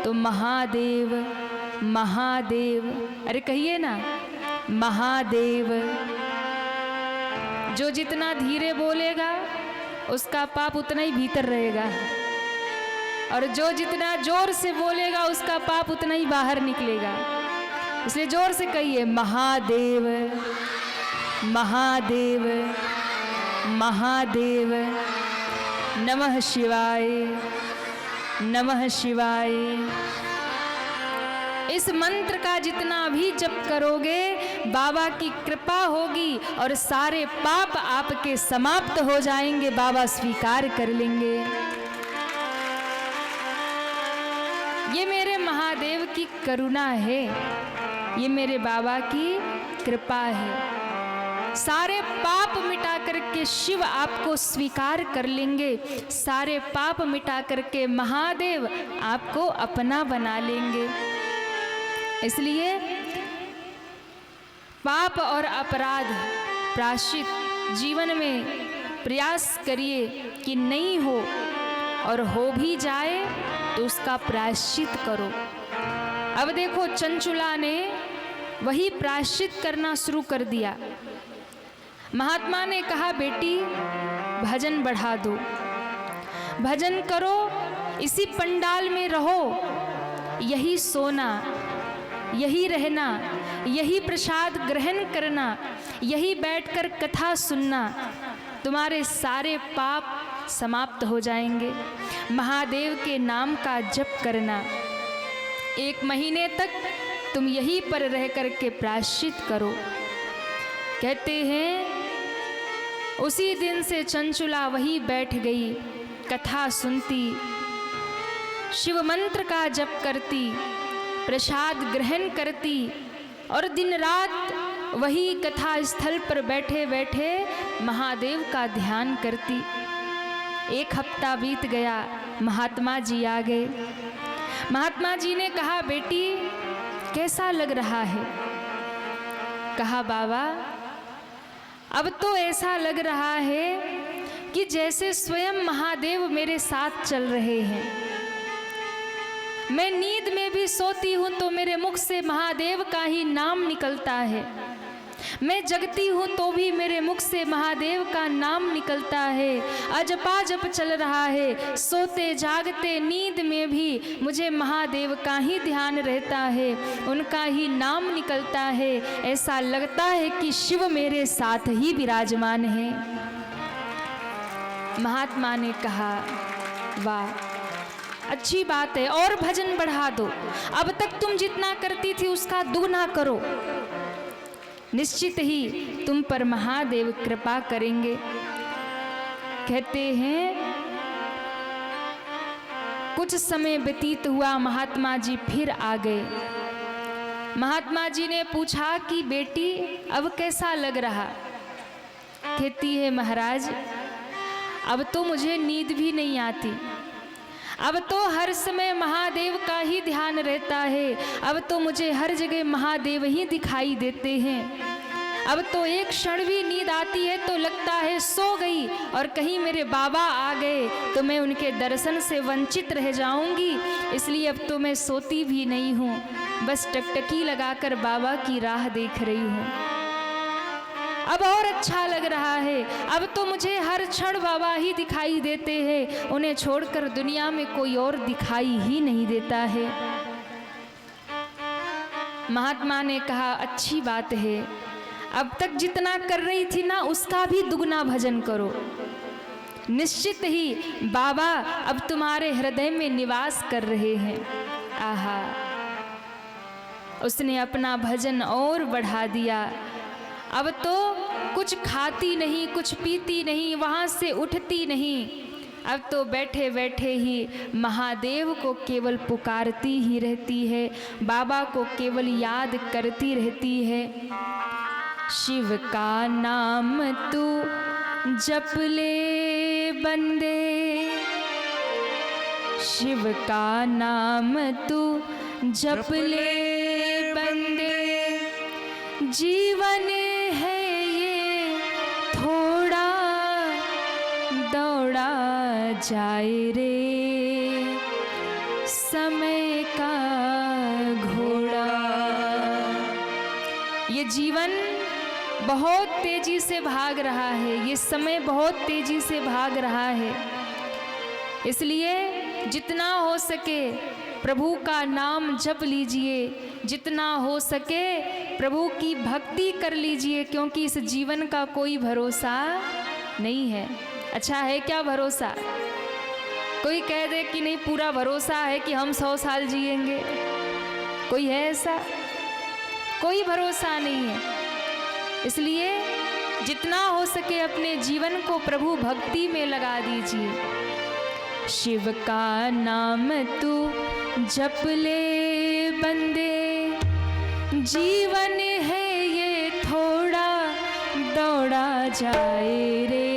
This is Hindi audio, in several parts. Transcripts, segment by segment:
तो महादेव महादेव, अरे कहिए ना महादेव। जो जितना धीरे बोलेगा उसका पाप उतना ही भीतर रहेगा, और जो जितना जोर से बोलेगा उसका पाप उतना ही बाहर निकलेगा। इसलिए जोर से कहिए महादेव महादेव महादेव। नमः शिवाय नमः शिवाय। इस मंत्र का जितना भी जप करोगे बाबा की कृपा होगी और सारे पाप आपके समाप्त हो जाएंगे, बाबा स्वीकार कर लेंगे। ये मेरे महादेव की करुणा है, ये मेरे बाबा की कृपा है। सारे पाप मिटा करके शिव आपको स्वीकार कर लेंगे, सारे पाप मिटा करके महादेव आपको अपना बना लेंगे। इसलिए पाप और अपराध प्रायश्चित जीवन में प्रयास करिए कि नहीं हो, और हो भी जाए तो उसका प्रायश्चित करो। अब देखो चंचुला ने वही प्रायश्चित करना शुरू कर दिया। महात्मा ने कहा बेटी भजन बढ़ा दो, भजन करो, इसी पंडाल में रहो, यही सोना, यही रहना, यही प्रसाद ग्रहण करना, यही बैठकर कथा सुनना, तुम्हारे सारे पाप समाप्त हो जाएंगे। महादेव के नाम का जप करना, 1 महीने तक तुम यहीं पर रह करके प्रायश्चित करो। कहते हैं उसी दिन से चंचुला वही बैठ गई, कथा सुनती, शिव मंत्र का जप करती, प्रसाद ग्रहण करती, और दिन रात वही कथा स्थल पर बैठे बैठे महादेव का ध्यान करती। 1 हफ्ता बीत गया, महात्मा जी आ गए। महात्मा जी ने कहा बेटी कैसा लग रहा है? कहा बाबा अब तो ऐसा लग रहा है कि जैसे स्वयं महादेव मेरे साथ चल रहे हैं। मैं नींद में भी सोती हूँ तो मेरे मुख से महादेव का ही नाम निकलता है, मैं जगती हूँ तो भी मेरे मुख से महादेव का नाम निकलता है। अजपा जप चल रहा है, सोते जागते नींद में भी मुझे महादेव का ही ध्यान रहता है, उनका ही नाम निकलता है। ऐसा लगता है कि शिव मेरे साथ ही विराजमान है। महात्मा ने कहा वाह अच्छी बात है, और भजन बढ़ा दो, अब तक तुम जितना करती थी उसका दुगना करो, निश्चित ही तुम पर महादेव कृपा करेंगे। कहते हैं कुछ समय व्यतीत हुआ, महात्मा जी फिर आ गए। महात्मा जी ने पूछा कि बेटी अब कैसा लग रहा? कहती है महाराज अब तो मुझे नींद भी नहीं आती, अब तो हर समय महादेव का ही ध्यान रहता है, अब तो मुझे हर जगह महादेव ही दिखाई देते हैं। अब तो एक क्षण भी नींद आती है तो लगता है सो गई, और कहीं मेरे बाबा आ गए तो मैं उनके दर्शन से वंचित रह जाऊंगी, इसलिए अब तो मैं सोती भी नहीं हूँ, बस टकटकी लगाकर बाबा की राह देख रही हूँ। अब और अच्छा लग रहा है, अब तो मुझे हर क्षण बाबा ही दिखाई देते हैं, उन्हें छोड़कर दुनिया में कोई और दिखाई ही नहीं देता है। महात्मा ने कहा अच्छी बात है, अब तक जितना कर रही थी ना उसका भी दुगना भजन करो, निश्चित ही बाबा अब तुम्हारे हृदय में निवास कर रहे हैं। आहा, उसने अपना भजन और बढ़ा दिया। अब तो कुछ खाती नहीं, कुछ पीती नहीं, वहाँ से उठती नहीं, अब तो बैठे बैठे ही महादेव को केवल पुकारती ही रहती है, बाबा को केवल याद करती रहती है। शिव का नाम तू जप ले बंदे, शिव का नाम तू जप ले बंदे, जीवन है ये थोड़ा दौड़ा जाए रे, समय समय का घोड़ा। ये जीवन बहुत तेजी से भाग रहा है, ये समय बहुत तेजी से भाग रहा है। इसलिए जितना हो सके प्रभु का नाम जप लीजिए, जितना हो सके प्रभु की भक्ति कर लीजिए, क्योंकि इस जीवन का कोई भरोसा नहीं है। अच्छा है क्या भरोसा? कोई कह दे कि नहीं, पूरा भरोसा है कि हम 100 साल जिएंगे। कोई है ऐसा? कोई भरोसा नहीं है। इसलिए जितना हो सके अपने जीवन को प्रभु भक्ति में लगा दीजिए। शिव का नाम तू जप ले बंदे, जीवन है ये थोड़ा दौड़ा जाए रे।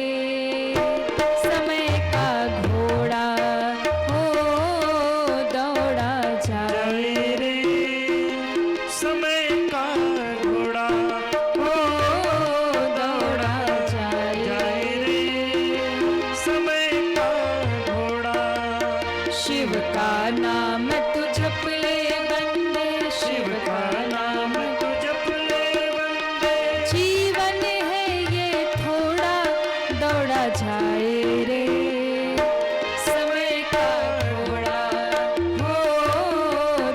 समय का घोड़ा हो दौड़ा जाए रे। समय का घोड़ा हो दौड़ा जाए रे। समय का घोड़ा। शिव का नाम तू जप ले बंदे, शिव का नाम तू जप ले बंदे, जीवन है ये थोड़ा दौड़ा जाए रे। समय का घोड़ा हो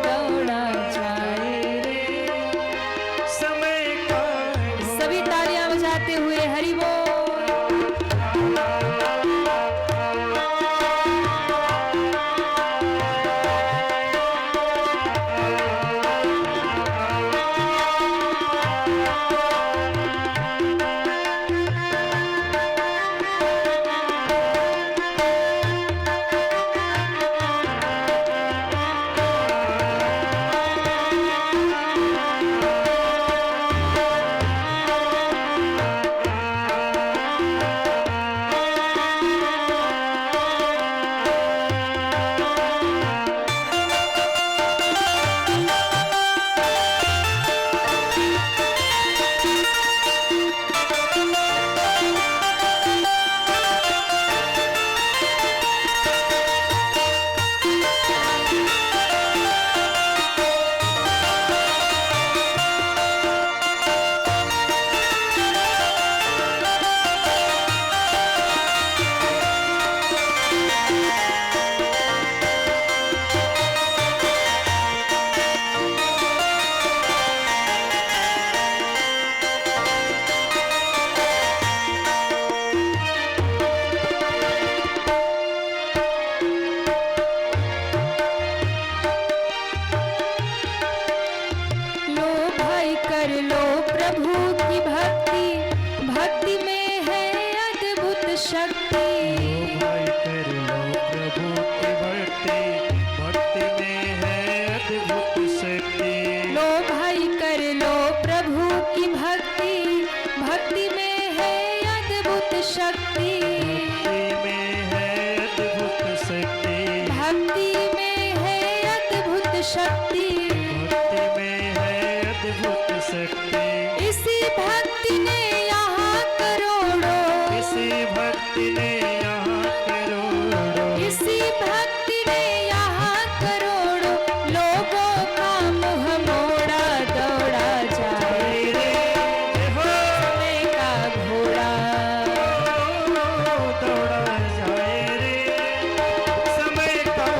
दौड़ा जाए रे। समय का सभी तालियां बजाते हुए हरि बोल। कर लो प्रभु की भक्ति, भक्ति में है अद्भुत शक्ति। भाई कर लो प्रभु की भक्ति, भक्ति में है अद्भुत शक्ति। लो भाई कर लो प्रभु की भक्ति, भक्ति में है अद्भुत शक्ति। भक्ति में है अद्भुत शक्ति, भक्ति में है अद्भुत शक्ति। भक्ति में है अद्भुत शक्ति। इसी भक्ति ने यहाँ करोड़ों, इसी भक्ति ने यहाँ करोड़ों, इसी भक्ति ने यहाँ करोड़ों लोगों का मुँह मोड़ा दौड़ा जाए रे। समय का घोड़ा दौड़ा जाए रे। समय का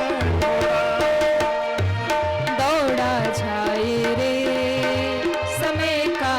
दौड़ा जाए रे। समय का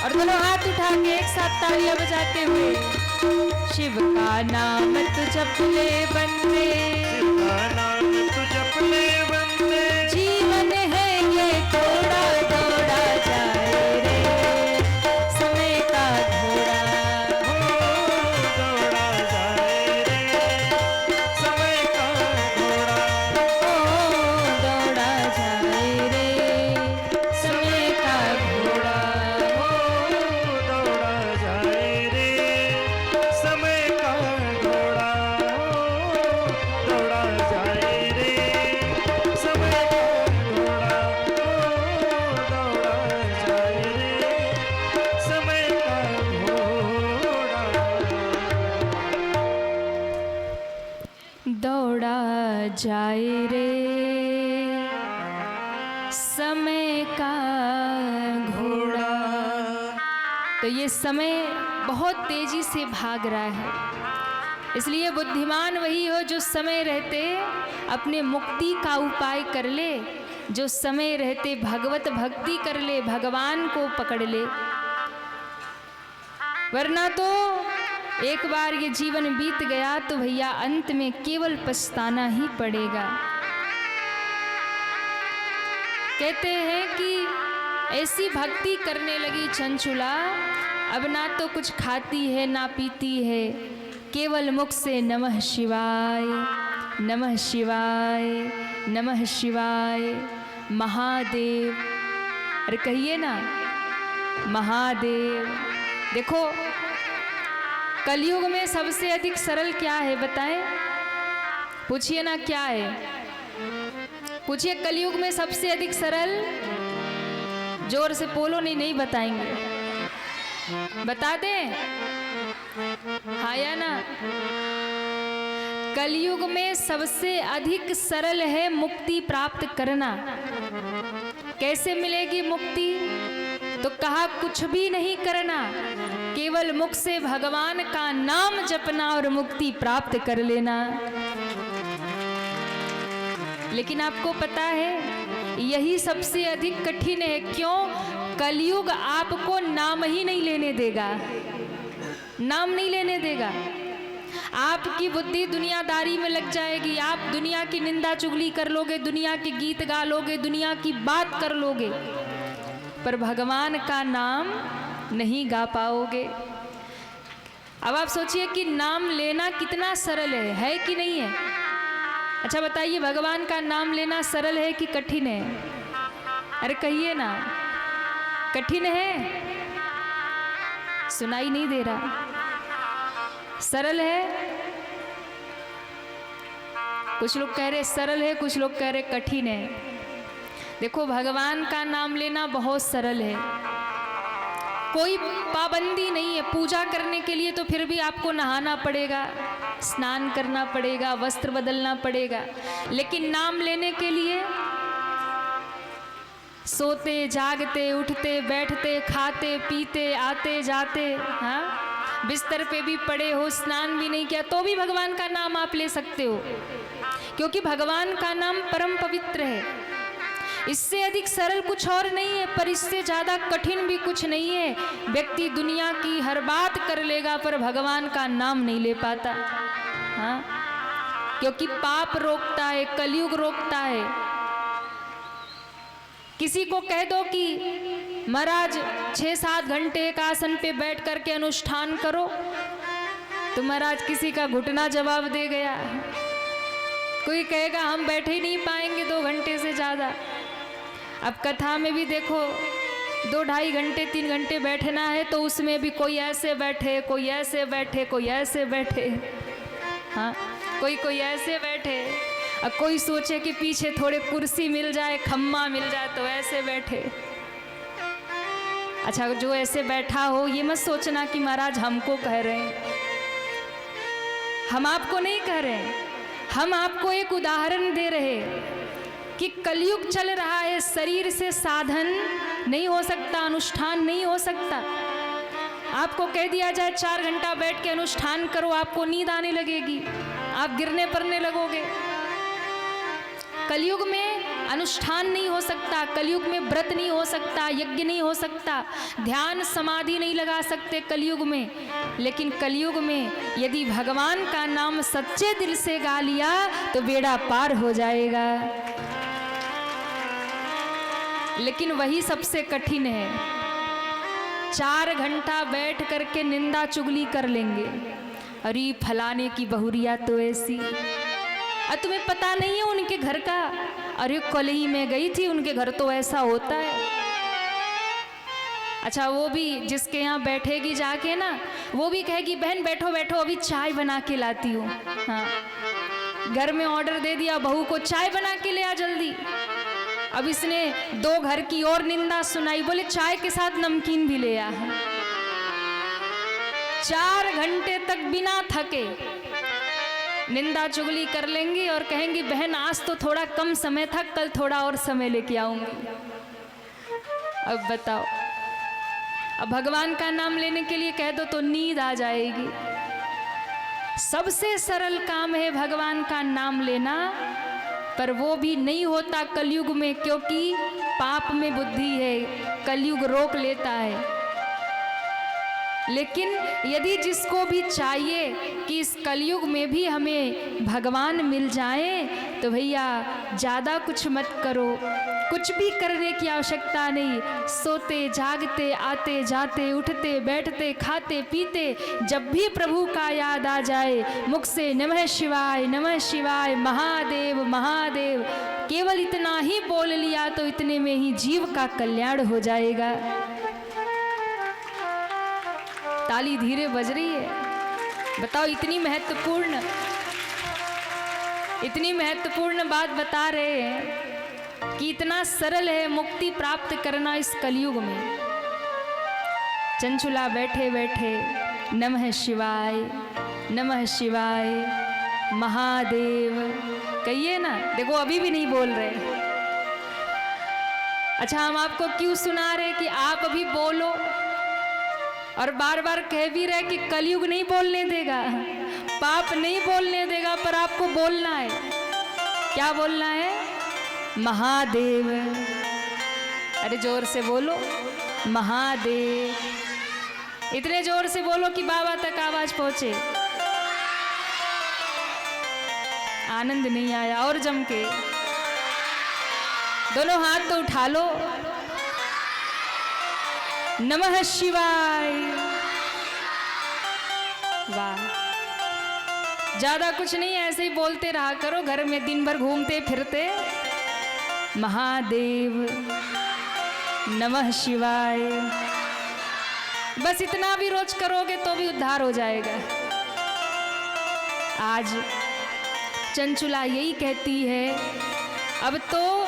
और दोनों हाथ उठा के एक साथ तालियां बजाते हुए शिव का नाम तू जप ले बंदे, शिव का नाम तू जप ले बंदे, जीवन है ये थोड़ा दौड़ा जाए रे समय का घोड़ा, दौड़ा जाए रे समय का घोड़ा, दौड़ा जाए रे समय का घोड़ा, दौड़ा जाए रे समय का घोड़ा, दौड़ा जाए रे समय का घोड़ा, दौड़ा जाए रे समय का घोड़ा, दौड़ा जाए रे समय का घोड़ा। तो ये समय बहुत तेजी से भाग रहा है, इसलिए बुद्धिमान वही हो जो समय रहते अपने मुक्ति का उपाय कर ले, जो समय रहते भगवत भक्ति कर ले, भगवान को पकड़ ले। वरना तो एक बार ये जीवन बीत गया तो भैया अंत में केवल पछताना ही पड़ेगा। कहते हैं कि ऐसी भक्ति करने लगी चंचुला, अब ना तो कुछ खाती है ना पीती है, केवल मुख से नमः शिवाय नमः शिवाय नमः शिवाय महादेव, अरे कहिए ना महादेव। देखो कलयुग में सबसे अधिक सरल क्या है बताएं? पूछिए ना क्या है, पूछिए कलयुग में सबसे अधिक सरल, जोर से बोलो, नहीं बताएंगे, बता दें हाँ या ना? कलयुग में सबसे अधिक सरल है मुक्ति प्राप्त करना। कैसे मिलेगी मुक्ति? तो कहा कुछ भी नहीं करना, केवल मुख से भगवान का नाम जपना और मुक्ति प्राप्त कर लेना। लेकिन आपको पता है यही सबसे अधिक कठिन है। क्यों? कलयुग आपको नाम ही नहीं लेने देगा, नाम नहीं लेने देगा। आपकी बुद्धि दुनियादारी में लग जाएगी, आप दुनिया की निंदा चुगली कर लोगे, दुनिया के गीत गा लोगे, दुनिया की बात कर लोगे, पर भगवान का नाम नहीं गा पाओगे। अब आप सोचिए कि नाम लेना कितना सरल है कि नहीं है? अच्छा बताइए, भगवान का नाम लेना सरल है कि कठिन है? अरे कहिए ना, कठिन है? सुनाई नहीं दे रहा। सरल है? कुछ लोग कह रहे सरल है, कुछ लोग कह रहे कठिन है। देखो भगवान का नाम लेना बहुत सरल है, कोई पाबंदी नहीं है। पूजा करने के लिए तो फिर भी आपको नहाना पड़ेगा, स्नान करना पड़ेगा, वस्त्र बदलना पड़ेगा, लेकिन नाम लेने के लिए सोते जागते उठते बैठते खाते पीते आते जाते, हाँ बिस्तर पे भी पड़े हो, स्नान भी नहीं किया तो भी भगवान का नाम आप ले सकते हो, क्योंकि भगवान का नाम परम पवित्र है। इससे अधिक सरल कुछ और नहीं है, पर इससे ज़्यादा कठिन भी कुछ नहीं है। व्यक्ति दुनिया की हर बात कर लेगा पर भगवान का नाम नहीं ले पाता, हाँ, क्योंकि पाप रोकता है, कलयुग रोकता है। किसी को कह दो कि महाराज 6-7 घंटे एक आसन पे बैठ करके अनुष्ठान करो, तो महाराज किसी का घुटना जवाब दे गया। कोई कहेगा हम बैठ ही नहीं पाएंगे 2 घंटे से ज़्यादा। अब कथा में भी देखो 2-2.5 घंटे 3 घंटे बैठना है, तो उसमें भी कोई ऐसे बैठे, कोई ऐसे बैठे, कोई ऐसे बैठे, हाँ कोई ऐसे बैठे, और कोई सोचे कि पीछे थोड़े कुर्सी मिल जाए, खम्मा मिल जाए तो ऐसे बैठे। अच्छा, जो ऐसे बैठा हो ये मत सोचना कि महाराज हमको कह रहे हैं, हम आपको नहीं कह रहे हैं, हम आपको एक उदाहरण दे रहे कि कलयुग चल रहा है, शरीर से साधन नहीं हो सकता, अनुष्ठान नहीं हो सकता। आपको कह दिया जाए 4 घंटा बैठ के अनुष्ठान करो, आपको नींद आने लगेगी, आप गिरने पड़ने लगोगे। कलयुग में अनुष्ठान नहीं हो सकता, कलयुग में व्रत नहीं हो सकता, यज्ञ नहीं हो सकता, ध्यान समाधि नहीं लगा सकते कलयुग में। लेकिन कलयुग में यदि भगवान का नाम सच्चे दिल से गा लिया तो बेड़ा पार हो जाएगा। लेकिन वही सबसे कठिन है। 4 घंटा बैठ करके निंदा चुगली कर लेंगे, अरे फलाने की बहुरिया तो ऐसी, और तुम्हें पता नहीं है उनके घर का, अरे कल ही मैं गई थी उनके घर तो ऐसा होता है। अच्छा, वो भी जिसके यहाँ बैठेगी जाके ना, वो भी कहेगी बहन बैठो बैठो अभी चाय बना के लाती हूँ। हाँ, घर में ऑर्डर दे दिया बहू को चाय बना के ले आ जल्दी। अब इसने 2 घर की और निंदा सुनाई, बोले चाय के साथ नमकीन भी ले आ। 4 घंटे तक बिना थके निंदा चुगली कर लेंगी और कहेंगी बहन आज तो थोड़ा कम समय था, कल थोड़ा और समय लेके आऊंगी। अब बताओ, अब भगवान का नाम लेने के लिए कह दो तो नींद आ जाएगी। सबसे सरल काम है भगवान का नाम लेना, पर वो भी नहीं होता कलयुग में, क्योंकि पाप में बुद्धि है, कलयुग रोक लेता है। लेकिन यदि जिसको भी चाहिए कि इस कलयुग में भी हमें भगवान मिल जाए, तो भैया ज़्यादा कुछ मत करो, कुछ भी करने की आवश्यकता नहीं। सोते जागते आते जाते उठते बैठते खाते पीते जब भी प्रभु का याद आ जाए, मुख से नमः शिवाय महादेव महादेव केवल इतना ही बोल लिया तो इतने में ही जीव का कल्याण हो जाएगा। ताली धीरे बज रही है। बताओ, इतनी महत्वपूर्ण बात बता रहे हैं कि इतना सरल है मुक्ति प्राप्त करना इस कलयुग में। चंचुला बैठे बैठे नमः शिवाय महादेव कहिए ना। देखो अभी भी नहीं बोल रहे। अच्छा, हम आपको क्यों सुना रहे कि आप अभी बोलो, और बार बार कह भी रहे कि कलयुग नहीं बोलने देगा, पाप नहीं बोलने देगा, पर आपको बोलना है। क्या बोलना है? महादेव। अरे जोर से बोलो, महादेव। इतने जोर से बोलो कि बाबा तक आवाज पहुंचे। आनंद नहीं आया? और जम के दोनों हाथ तो उठा लो। नमः शिवाय। वाह, ज्यादा कुछ नहीं, ऐसे ही बोलते रहा करो घर में दिन भर घूमते फिरते। महादेव, नमः शिवाय, बस इतना भी रोज करोगे तो भी उद्धार हो जाएगा। आज चंचुला यही कहती है, अब तो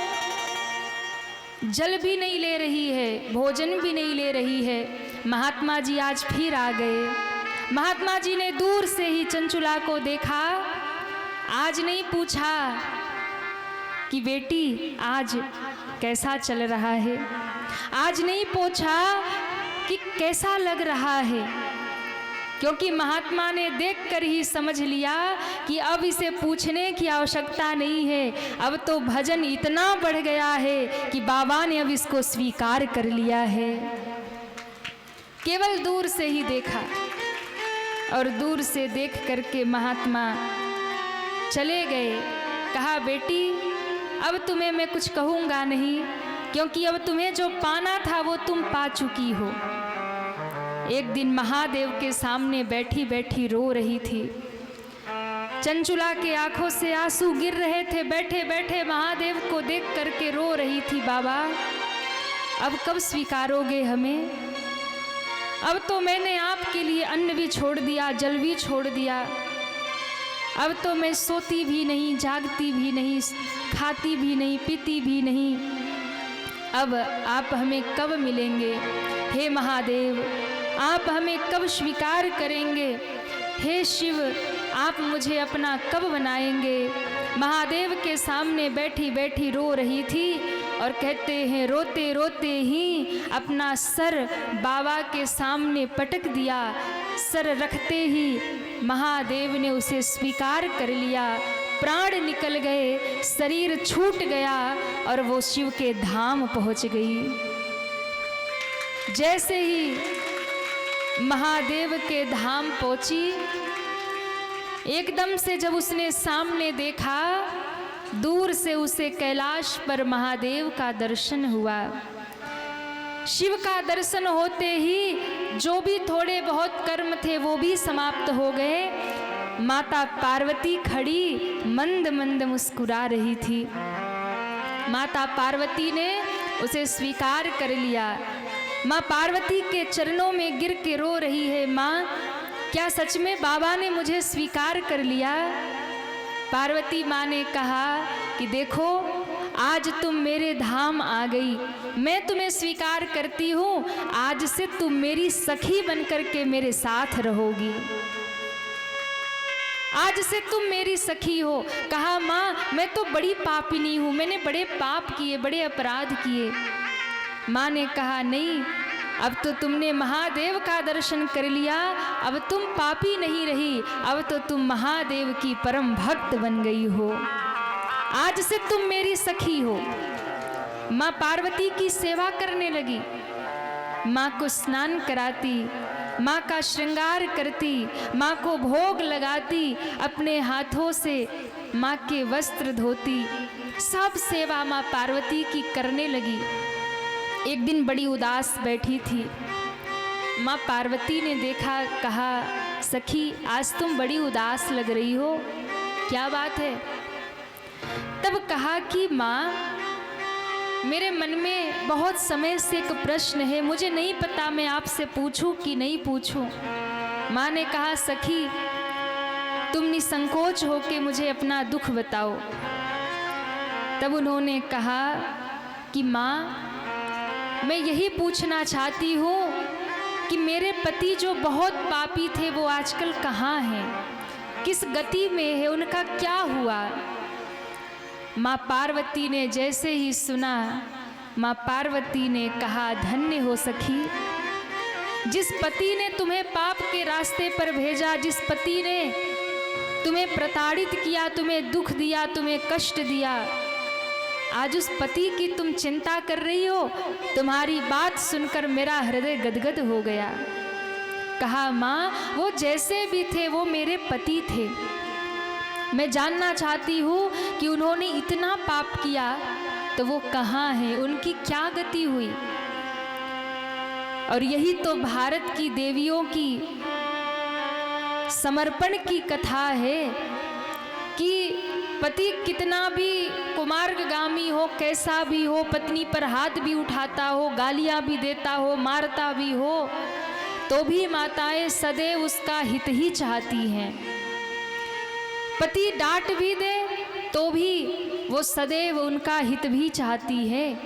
जल भी नहीं ले रही है, भोजन भी नहीं ले रही है। महात्मा जी आज फिर आ गए। महात्मा जी ने दूर से ही चंचुला को देखा। आज नहीं पूछा कि बेटी आज कैसा चल रहा है, आज नहीं पूछा कि कैसा लग रहा है, क्योंकि महात्मा ने देखकर ही समझ लिया कि अब इसे पूछने की आवश्यकता नहीं है। अब तो भजन इतना बढ़ गया है कि बाबा ने अब इसको स्वीकार कर लिया है। केवल दूर से ही देखा और दूर से देख करके महात्मा चले गए। कहा, बेटी अब तुम्हें मैं कुछ कहूँगा नहीं, क्योंकि अब तुम्हें जो पाना था वो तुम पा चुकी हो। एक दिन महादेव के सामने बैठी बैठी रो रही थी। चंचुला के आंखों से आंसू गिर रहे थे। बैठे बैठे महादेव को देख करके रो रही थी, बाबा अब कब स्वीकारोगे हमें? अब तो मैंने आपके लिए अन्न भी छोड़ दिया, जल भी छोड़ दिया। अब तो मैं सोती भी नहीं, जागती भी नहीं, खाती भी नहीं, पीती भी नहीं। अब आप हमें कब मिलेंगे? हे महादेव, आप हमें कब स्वीकार करेंगे? हे शिव, आप मुझे अपना कब बनाएंगे? महादेव के सामने बैठी बैठी रो रही थी और कहते हैं रोते रोते ही अपना सर बाबा के सामने पटक दिया। सर रखते ही महादेव ने उसे स्वीकार कर लिया। प्राण निकल गए, शरीर छूट गया और वो शिव के धाम पहुंच गई। जैसे ही महादेव के धाम पहुंची, एकदम से जब उसने सामने देखा, दूर से उसे कैलाश पर महादेव का दर्शन हुआ। शिव का दर्शन होते ही जो भी थोड़े बहुत कर्म थे वो भी समाप्त हो गए। माता पार्वती खड़ी मंद मंद मुस्कुरा रही थी। माता पार्वती ने उसे स्वीकार कर लिया। माँ पार्वती के चरणों में गिर के रो रही है, माँ क्या सच में बाबा ने मुझे स्वीकार कर लिया? पार्वती माँ ने कहा कि देखो, आज तुम मेरे धाम आ गई, मैं तुम्हें स्वीकार करती हूँ, आज से तुम मेरी सखी बनकर के मेरे साथ रहोगी। आज से तुम मेरी सखी हो। कहा माँ मैं तो बड़ी पापिनी हूँ, मैंने बड़े पाप किए, बड़े अपराध किए। माँ ने कहा नहीं, अब तो तुमने महादेव का दर्शन कर लिया, अब तुम पापी नहीं रही, अब तो तुम महादेव की परम भक्त बन गई हो, आज से तुम मेरी सखी हो। माँ पार्वती की सेवा करने लगी, माँ को स्नान कराती, माँ का श्रृंगार करती, माँ को भोग लगाती, अपने हाथों से माँ के वस्त्र धोती, सब सेवा माँ पार्वती की करने लगी। एक दिन बड़ी उदास बैठी थी, माँ पार्वती ने देखा, कहा सखी आज तुम बड़ी उदास लग रही हो, क्या बात है? तब कहा कि माँ मेरे मन में बहुत समय से एक प्रश्न है, मुझे नहीं पता मैं आपसे पूछूं कि नहीं पूछूं। माँ ने कहा सखी तुम निसंकोच होके मुझे अपना दुख बताओ। तब उन्होंने कहा कि माँ मैं यही पूछना चाहती हूँ कि मेरे पति जो बहुत पापी थे वो आजकल कहाँ हैं, किस गति में है, उनका क्या हुआ? माँ पार्वती ने जैसे ही सुना, माँ पार्वती ने कहा धन्य हो सखी, जिस पति ने तुम्हें पाप के रास्ते पर भेजा, जिस पति ने तुम्हें प्रताड़ित किया, तुम्हें दुख दिया, तुम्हें कष्ट दिया, आज उस पति की तुम चिंता कर रही हो। तुम्हारी बात सुनकर मेरा हृदय गदगद हो गया। कहा माँ वो जैसे भी थे वो मेरे पति थे, मैं जानना चाहती हूँ कि उन्होंने इतना पाप किया तो वो कहाँ हैं, उनकी क्या गति हुई? और यही तो भारत की देवियों की समर्पण की कथा है कि पति कितना भी कुमार्गामी हो, कैसा भी हो, पत्नी पर हाथ भी उठाता हो, गालियां भी देता हो, मारता भी हो, तो भी माताएं सदैव उसका हित ही चाहती हैं। पति डांट भी दे तो भी वो सदैव उनका हित भी चाहती है।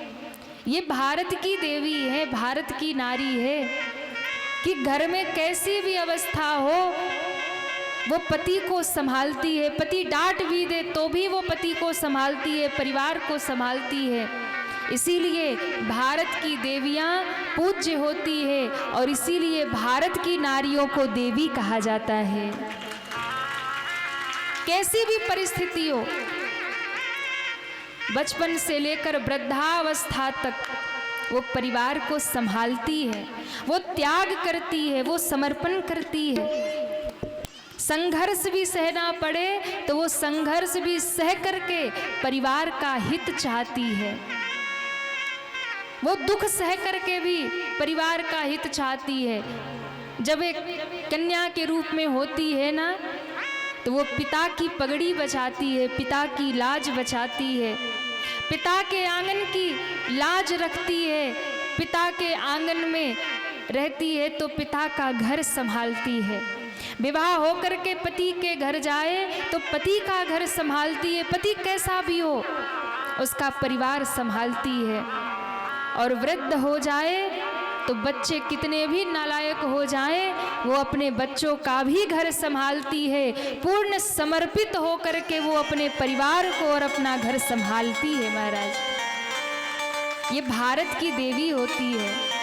ये भारत की देवी है, भारत की नारी है कि घर में कैसी भी अवस्था हो वो पति को संभालती है, पति डांट भी दे तो भी वो पति को संभालती है, परिवार को संभालती है। इसीलिए भारत की देवियां पूज्य होती है और इसीलिए भारत की नारियों को देवी कहा जाता है। कैसी भी परिस्थिति हो, बचपन से लेकर वृद्धावस्था तक वो परिवार को संभालती है, वो त्याग करती है, वो समर्पण करती है। संघर्ष भी सहना पड़े तो वो संघर्ष भी सह करके परिवार का हित चाहती है, वो दुख सह करके भी परिवार का हित चाहती है। जब एक कन्या के रूप में होती है ना, तो वो पिता की पगड़ी बचाती है, पिता की लाज बचाती है, पिता के आंगन की लाज रखती है, पिता के आंगन में रहती है तो पिता का घर संभालती है। विवाह होकर के पति के घर जाए तो पति का घर संभालती है, पति कैसा भी हो उसका परिवार संभालती है। और वृद्ध हो जाए तो बच्चे कितने भी नालायक हो जाएं, वो अपने बच्चों का भी घर संभालती है, पूर्ण समर्पित होकर के वो अपने परिवार को और अपना घर संभालती है। महाराज ये भारत की देवी होती है।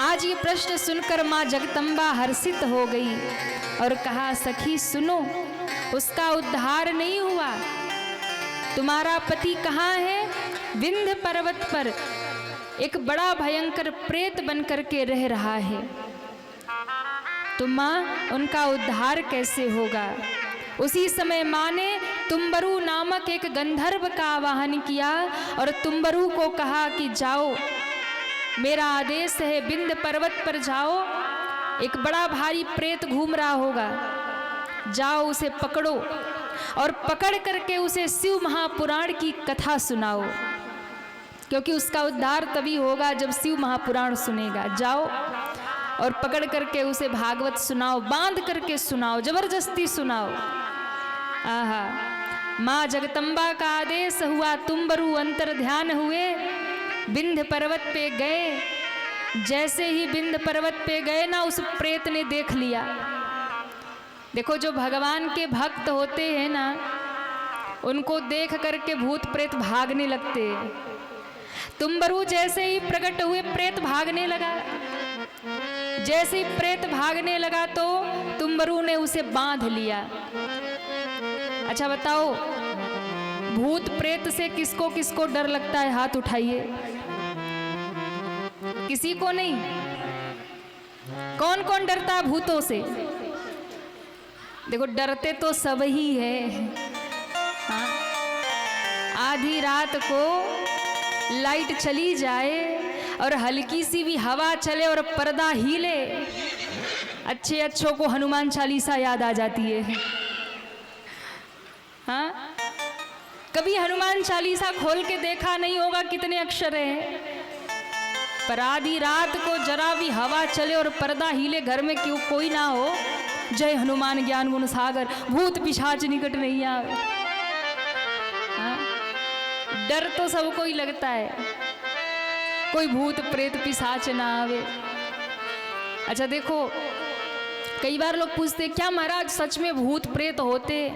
आज ये प्रश्न सुनकर माँ जगदम्बा हर्षित हो गई और कहा सखी सुनो, उसका उद्धार नहीं हुआ। तुम्हारा पति कहाँ है? विंध्य पर्वत पर एक बड़ा भयंकर प्रेत बन करके रह रहा है। तो माँ, उनका उद्धार कैसे होगा? उसी समय माँ ने तुम्बरु नामक एक गंधर्व का आवाहन किया और तुम्बरु को कहा कि जाओ, मेरा आदेश है, विंध्य पर्वत पर जाओ, एक बड़ा भारी प्रेत घूम रहा होगा, जाओ उसे पकड़ो और पकड़ करके उसे शिव महापुराण की कथा सुनाओ, क्योंकि उसका उद्धार तभी होगा जब शिव महापुराण सुनेगा। जाओ और पकड़ करके उसे भागवत सुनाओ, बांध करके सुनाओ, जबरदस्ती सुनाओ। आहा, माँ जगदम्बा का आदेश हुआ, तुम्बरु अंतर ध्यान हुए, विंध्य पर्वत पे गए। जैसे ही विंध्य पर्वत पे गए ना, उस प्रेत ने देख लिया। देखो, जो भगवान के भक्त होते हैं ना, उनको देख करके भूत प्रेत भागने लगते हैं। तुम्बरु जैसे ही प्रकट हुए, प्रेत भागने लगा। जैसे ही प्रेत भागने लगा तो तुम्बरु ने उसे बांध लिया। अच्छा बताओ, भूत प्रेत से किसको किसको डर लगता है? हाथ उठाइए। किसी को नहीं? कौन कौन डरता है भूतों से? देखो, डरते तो सब ही है। हाँ? आधी रात को लाइट चली जाए और हल्की सी भी हवा चले और पर्दा हिले, अच्छे अच्छों को हनुमान चालीसा याद आ जाती है। हाँ? कभी हनुमान चालीसा खोल के देखा नहीं होगा कितने अक्षर हैं, पर आधी रात को जरा भी हवा चले और पर्दा हिले, घर में क्यों कोई ना हो, जय हनुमान ज्ञान गुण सागर, भूत पिशाच निकट नहीं आवे। हाँ? डर तो सबको ही लगता है, कोई भूत प्रेत पिशाच ना आवे। अच्छा देखो, कई बार लोग पूछते क्या महाराज सच में भूत प्रेत होते?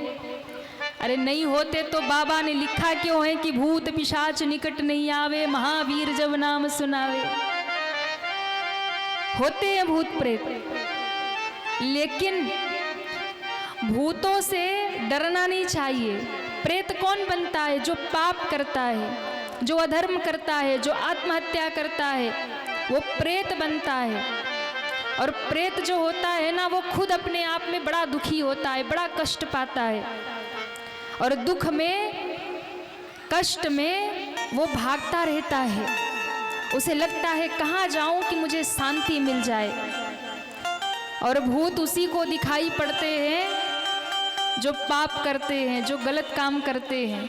अरे नहीं होते तो बाबा ने लिखा क्यों है कि भूत पिशाच निकट नहीं आवे, महावीर जब नाम सुनावे। होते हैं भूत प्रेत, लेकिन भूतों से डरना नहीं चाहिए। प्रेत कौन बनता है? जो पाप करता है, जो अधर्म करता है, जो आत्महत्या करता है, वो प्रेत बनता है। और प्रेत जो होता है ना, वो खुद अपने आप में बड़ा दुखी होता है, बड़ा कष्ट पाता है, और दुख में, कष्ट में वो भागता रहता है। उसे लगता है कहाँ जाऊं कि मुझे शांति मिल जाए। और भूत उसी को दिखाई पड़ते हैं जो पाप करते हैं, जो गलत काम करते हैं,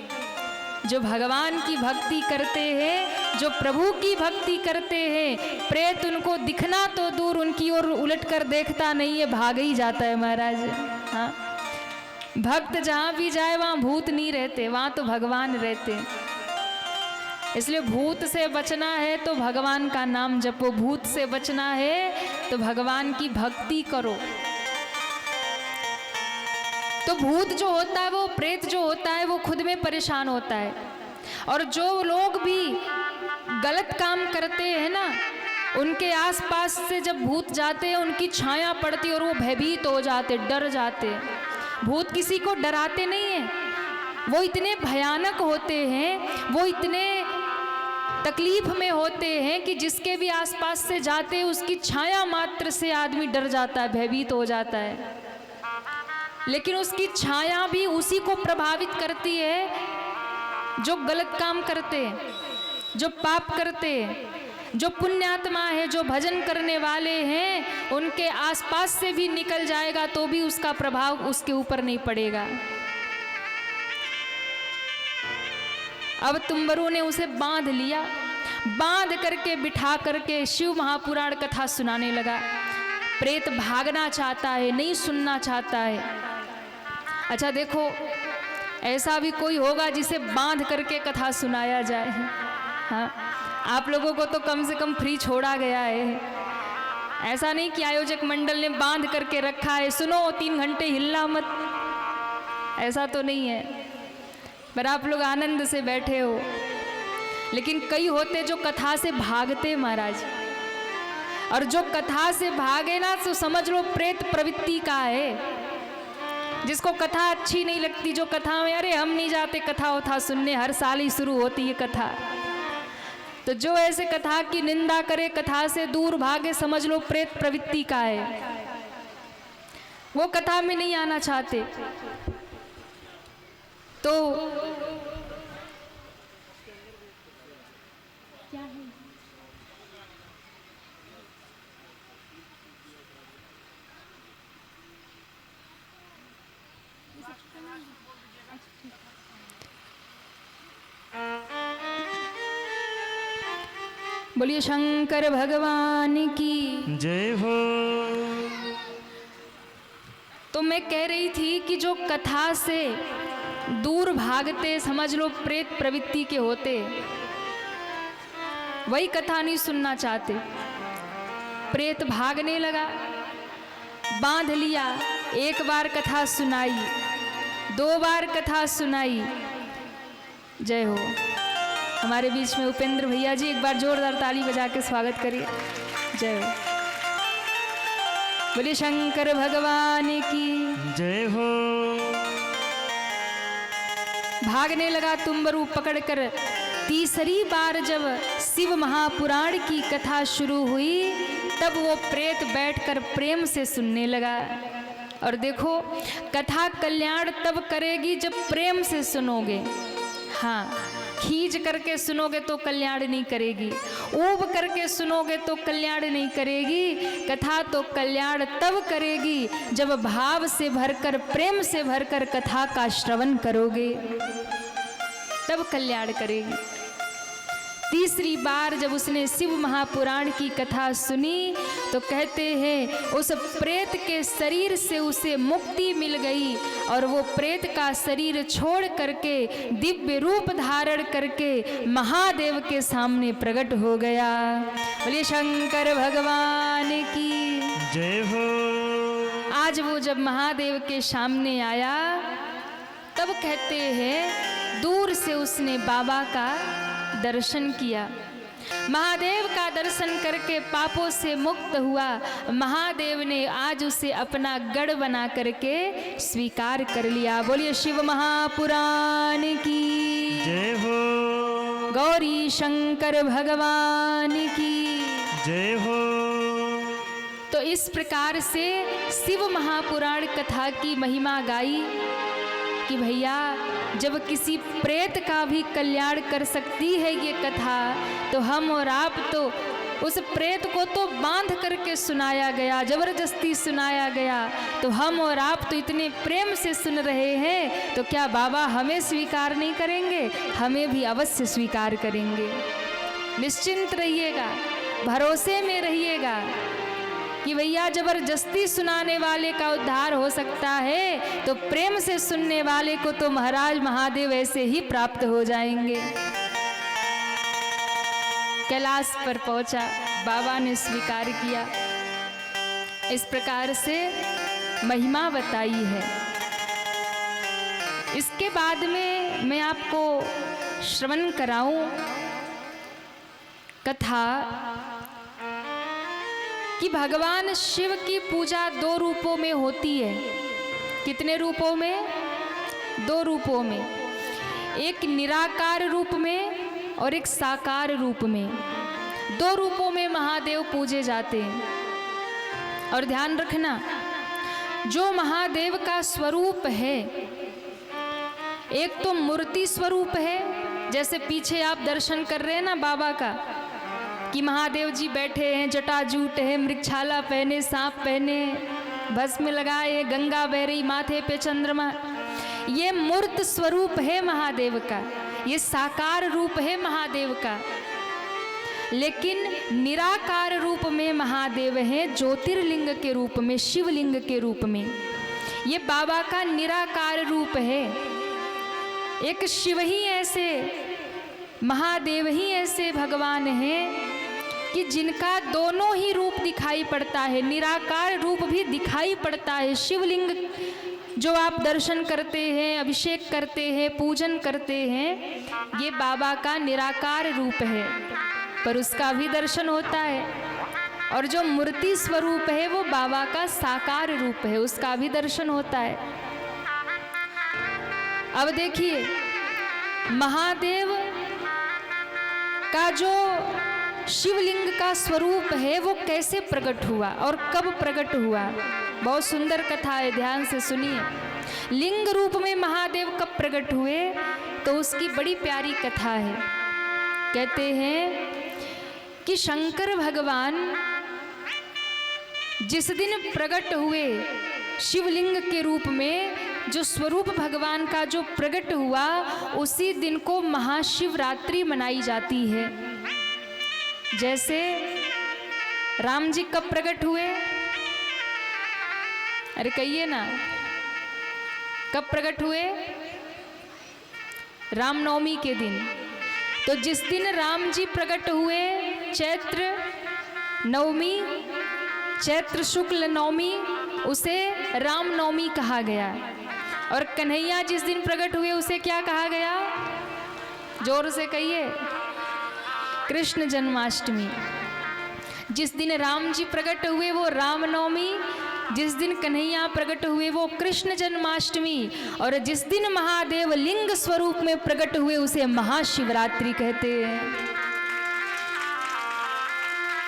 जो भगवान की भक्ति करते हैं, जो प्रभु की भक्ति करते हैं। प्रेत उनको दिखना तो दूर, उनकी ओर उलट कर देखता नहीं है, भाग ही जाता है महाराज। हाँ, भक्त जहाँ भी जाए वहाँ भूत नहीं रहते, वहाँ तो भगवान रहते। इसलिए भूत से बचना है तो भगवान का नाम जपो, भूत से बचना है तो भगवान की भक्ति करो। तो भूत जो होता है, वो प्रेत जो होता है, वो खुद में परेशान होता है। और जो लोग भी गलत काम करते हैं ना, उनके आसपास से जब भूत जाते हैं, उनकी छाया पड़ती और वो भयभीत हो जाते, डर जाते। भूत किसी को डराते नहीं हैं, वो इतने भयानक होते हैं, वो इतने तकलीफ में होते हैं कि जिसके भी आसपास से जाते हैं, उसकी छाया मात्र से आदमी डर जाता है, भयभीत हो जाता है। लेकिन उसकी छाया भी उसी को प्रभावित करती है जो गलत काम करते हैं, जो पाप करते हैं। जो पुण्यात्मा है, जो भजन करने वाले हैं, उनके आसपास से भी निकल जाएगा तो भी उसका प्रभाव उसके ऊपर नहीं पड़ेगा। अब तुम्बरु ने उसे बांध लिया, बांध करके बिठा करके शिव महापुराण कथा सुनाने लगा। प्रेत भागना चाहता है, नहीं सुनना चाहता है। अच्छा देखो, ऐसा भी कोई होगा जिसे बांध करके कथा सुनाया जाए? हाँ, आप लोगों को तो कम से कम फ्री छोड़ा गया है। ऐसा नहीं कि आयोजक मंडल ने बांध करके रखा है, सुनो 3 घंटे हिलना मत, ऐसा तो नहीं है। पर आप लोग आनंद से बैठे हो। लेकिन कई होते जो कथा से भागते महाराज, और जो कथा से भागे ना तो समझ लो प्रेत प्रवृत्ति का है। जिसको कथा अच्छी नहीं लगती, जो कथा में अरे हम नहीं जाते कथा उथा सुनने, हर साल ही शुरू होती है कथा, तो जो ऐसे कथा की निंदा करे, कथा से दूर भागे, समझ लो प्रेत प्रवृत्ति का है, वो कथा में नहीं आना चाहते। तो बोलिए शंकर भगवान की जय हो। तो मैं कह रही थी कि जो कथा से दूर भागते, समझ लो प्रेत प्रवृत्ति के होते, वही कथा नहीं सुनना चाहते। प्रेत भागने लगा, बांध लिया, एक बार कथा सुनाई, 2 बार कथा सुनाई। जय हो। हमारे बीच में उपेंद्र भैया जी, एक बार जोरदार ताली बजा के स्वागत करिए। जय हो। बोलिए शंकर भगवान की जय हो। भागने लगा तुम्बरू पकड़कर। तीसरी बार जब शिव महापुराण की कथा शुरू हुई, तब वो प्रेत बैठकर प्रेम से सुनने लगा। और देखो, कथा कल्याण तब करेगी जब प्रेम से सुनोगे। हाँ, खींच करके सुनोगे तो कल्याण नहीं करेगी, ऊब करके सुनोगे तो कल्याण नहीं करेगी। कथा तो कल्याण तब करेगी जब भाव से भरकर, प्रेम से भरकर कथा का श्रवण करोगे, तब कल्याण करेगी। तीसरी बार जब उसने शिव महापुराण की कथा सुनी, तो कहते हैं उस प्रेत के शरीर से उसे मुक्ति मिल गई, और वो प्रेत का शरीर छोड़ करके दिव्य रूप धारण करके महादेव के सामने प्रकट हो गया। बोलिए शंकर भगवान की जय हो। आज वो जब महादेव के सामने आया, तब कहते हैं दूर से उसने बाबा का दर्शन किया। महादेव का दर्शन करके पापों से मुक्त हुआ। महादेव ने आज उसे अपना गढ़ बना करके स्वीकार कर लिया। बोलिए शिव महापुराण की जय हो। गौरी शंकर भगवान की जय हो। तो इस प्रकार से शिव महापुराण कथा की महिमा गाई कि भैया, जब किसी प्रेत का भी कल्याण कर सकती है ये कथा, तो हम और आप तो उस प्रेत को तो बांध करके सुनाया गया, जबरदस्ती सुनाया गया, तो हम और आप तो इतने प्रेम से सुन रहे हैं, तो क्या बाबा हमें स्वीकार नहीं करेंगे? हमें भी अवश्य स्वीकार करेंगे। निश्चिंत रहिएगा, भरोसे में रहिएगा कि भैया जबरदस्ती सुनाने वाले का उद्धार हो सकता है, तो प्रेम से सुनने वाले को तो महाराज महादेव ऐसे ही प्राप्त हो जाएंगे। कैलाश पर पहुंचा, बाबा ने स्वीकार किया। इस प्रकार से महिमा बताई है। इसके बाद में मैं आपको श्रवण कराऊं कथा कि भगवान शिव की पूजा 2 रूपों में होती है। कितने रूपों में? 2 रूपों में। एक निराकार रूप में और एक साकार रूप में। 2 रूपों में महादेव पूजे जाते हैं। और ध्यान रखना, जो महादेव का स्वरूप है, एक तो मूर्ति स्वरूप है, जैसे पीछे आप दर्शन कर रहे हैं ना बाबा का, कि महादेव जी बैठे हैं, जटाजूट है, मृगछाला पहने, सांप पहने, भस्म लगाए, गंगा बह रही, माथे पे चंद्रमा। ये मूर्त स्वरूप है महादेव का, ये साकार रूप है महादेव का। लेकिन निराकार रूप में महादेव हैं, ज्योतिर्लिंग के रूप में, शिवलिंग के रूप में। ये बाबा का निराकार रूप है। एक शिव ही ऐसे, महादेव ही ऐसे भगवान हैं कि जिनका दोनों ही रूप दिखाई पड़ता है, निराकार रूप भी दिखाई पड़ता है। शिवलिंग जो आप दर्शन करते हैं, अभिषेक करते हैं, पूजन करते हैं, ये बाबा का निराकार रूप है, पर उसका भी दर्शन होता है। और जो मूर्ति स्वरूप है वो बाबा का साकार रूप है, उसका भी दर्शन होता है। अब देखिए महादेव का जो शिवलिंग का स्वरूप है वो कैसे प्रकट हुआ और कब प्रकट हुआ। बहुत सुंदर कथा है, ध्यान से सुनिए। लिंग रूप में महादेव कब प्रकट हुए तो उसकी बड़ी प्यारी कथा है। कहते हैं कि शंकर भगवान जिस दिन प्रकट हुए शिवलिंग के रूप में, जो स्वरूप भगवान का जो प्रकट हुआ, उसी दिन को महाशिवरात्रि मनाई जाती है। जैसे राम जी कब प्रकट हुए, अरे कहिए ना, कब प्रकट हुए? रामनवमी के दिन। तो जिस दिन राम जी प्रकट हुए चैत्र नवमी, चैत्र शुक्ल नवमी, उसे रामनवमी कहा गया। और कन्हैया जिस दिन प्रकट हुए उसे क्या कहा गया? जोर से कहिए, कृष्ण जन्माष्टमी। जिस दिन राम जी प्रकट हुए वो रामनवमी, जिस दिन कन्हैया प्रकट हुए वो कृष्ण जन्माष्टमी, और जिस दिन महादेव लिंग स्वरूप में प्रकट हुए उसे महाशिवरात्रि कहते हैं।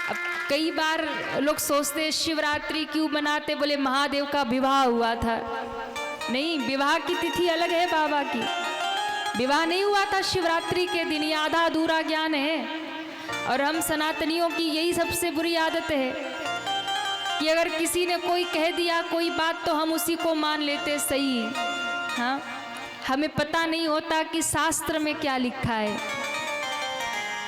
अब कई बार लोग सोचते हैं शिवरात्रि क्यों मनाते, बोले महादेव का विवाह हुआ था। नहीं, विवाह की तिथि अलग है बाबा की। विवाह नहीं हुआ था शिवरात्रि के दिन, ये आधा अधूरा ज्ञान है। और हम सनातनियों की यही सबसे बुरी आदत है कि अगर किसी ने कोई कह दिया कोई बात तो हम उसी को मान लेते सही। हाँ, हमें पता नहीं होता कि शास्त्र में क्या लिखा है।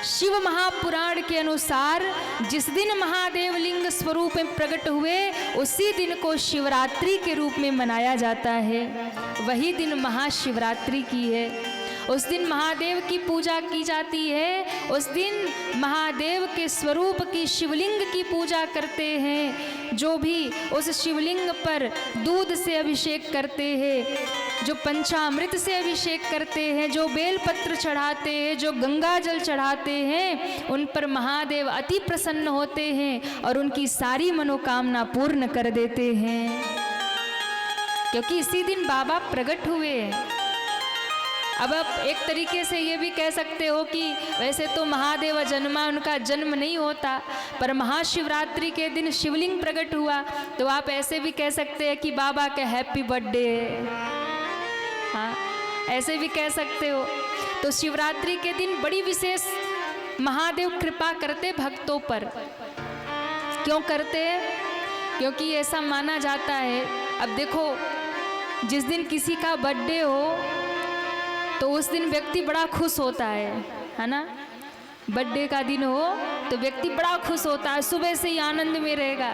शिव महापुराण के अनुसार जिस दिन महादेव लिंग स्वरूप में प्रकट हुए उसी दिन को शिवरात्रि के रूप में मनाया जाता है। वही दिन महाशिवरात्रि की है। उस दिन महादेव की पूजा की जाती है। उस दिन महादेव के स्वरूप की शिवलिंग की पूजा करते हैं। जो भी उस शिवलिंग पर दूध से अभिषेक करते हैं, जो पंचामृत से अभिषेक करते हैं, जो बेलपत्र चढ़ाते हैं, जो गंगा जल चढ़ाते हैं, उन पर महादेव अति प्रसन्न होते हैं और उनकी सारी मनोकामना पूर्ण कर देते हैं, क्योंकि इसी दिन बाबा प्रकट हुए। अब आप एक तरीके से ये भी कह सकते हो कि वैसे तो महादेव जन्मा, उनका जन्म नहीं होता, पर महाशिवरात्रि के दिन शिवलिंग प्रकट हुआ, तो आप ऐसे भी कह सकते हैं कि बाबा का हैप्पी बर्थडे। हाँ, ऐसे भी कह सकते हो। तो शिवरात्रि के दिन बड़ी विशेष महादेव कृपा करते भक्तों पर। क्यों करते हैं? क्योंकि ऐसा माना जाता है। अब देखो, जिस दिन किसी का बर्थडे हो तो उस दिन व्यक्ति बड़ा खुश होता है ना। बर्थडे का दिन हो तो व्यक्ति बड़ा खुश होता है, सुबह से ही आनंद में रहेगा।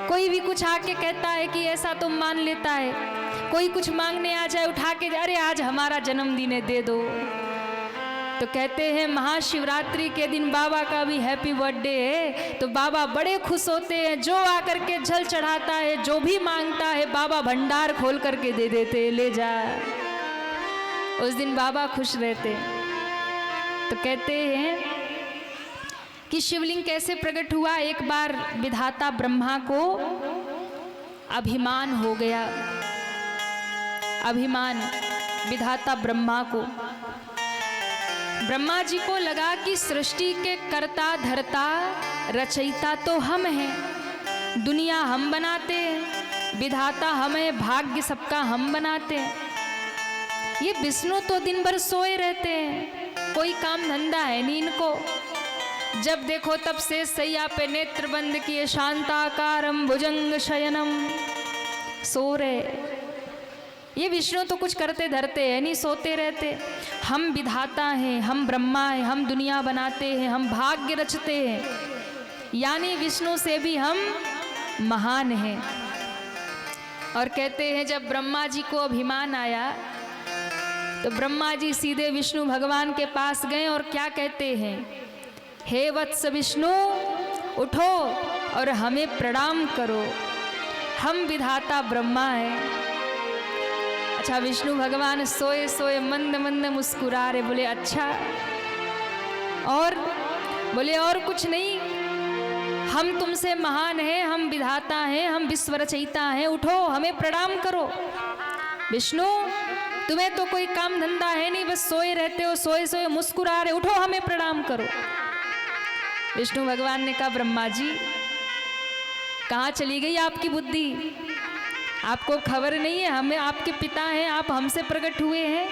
कोई भी कुछ आके कहता है कि ऐसा तो मान लेता है। कोई कुछ मांगने आ जाए उठा के, अरे आज हमारा जन्मदिन है दे दो। तो कहते हैं महाशिवरात्रि के दिन बाबा का भी हैप्पी बर्थडे है, तो बाबा बड़े खुश होते हैं। जो आकर के जल चढ़ाता है, जो भी मांगता है, बाबा भंडार खोल करके दे देते हैं, ले जा। उस दिन बाबा खुश रहते। तो कहते हैं कि शिवलिंग कैसे प्रकट हुआ। एक बार विधाता ब्रह्मा को अभिमान हो गया। अभिमान विधाता ब्रह्मा को, ब्रह्मा जी को लगा कि सृष्टि के कर्ता धर्ता रचयिता तो हम हैं, दुनिया हम बनाते हैं, विधाता हमें, भाग्य सबका हम बनाते हैं। ये विष्णु तो दिन भर सोए रहते हैं, कोई काम धंधा है नहीं इनको। जब देखो तब से सैया पे नेत्र बंद किए, शांताकारम भुजंग शयनम, सो रहे। ये विष्णु तो कुछ करते धरते हैं नहीं, सोते रहते। हम विधाता हैं, हम ब्रह्मा हैं, हम दुनिया बनाते हैं, हम भाग्य रचते हैं, यानी विष्णु से भी हम महान हैं। और कहते हैं जब ब्रह्मा जी को अभिमान आया तो ब्रह्मा जी सीधे विष्णु भगवान के पास गए और क्या कहते हैं, हे वत्स विष्णु उठो और हमें प्रणाम करो, हम विधाता ब्रह्मा हैं। अच्छा, विष्णु भगवान सोए सोए मंद मंद मुस्कुरा रहे, बोले अच्छा, और बोले और कुछ नहीं, हम तुमसे महान हैं, हम विधाता हैं, हम विश्व रचयिता हैं, उठो हमें प्रणाम करो। विष्णु तुम्हें तो कोई काम धंधा है नहीं, बस सोए रहते हो, सोए सोए मुस्कुरा रहे, उठो हमें प्रणाम करो। विष्णु भगवान ने कहा ब्रह्मा जी कहाँ चली गई आपकी बुद्धि, आपको खबर नहीं है हमें आपके पिता हैं, आप हमसे प्रकट हुए हैं।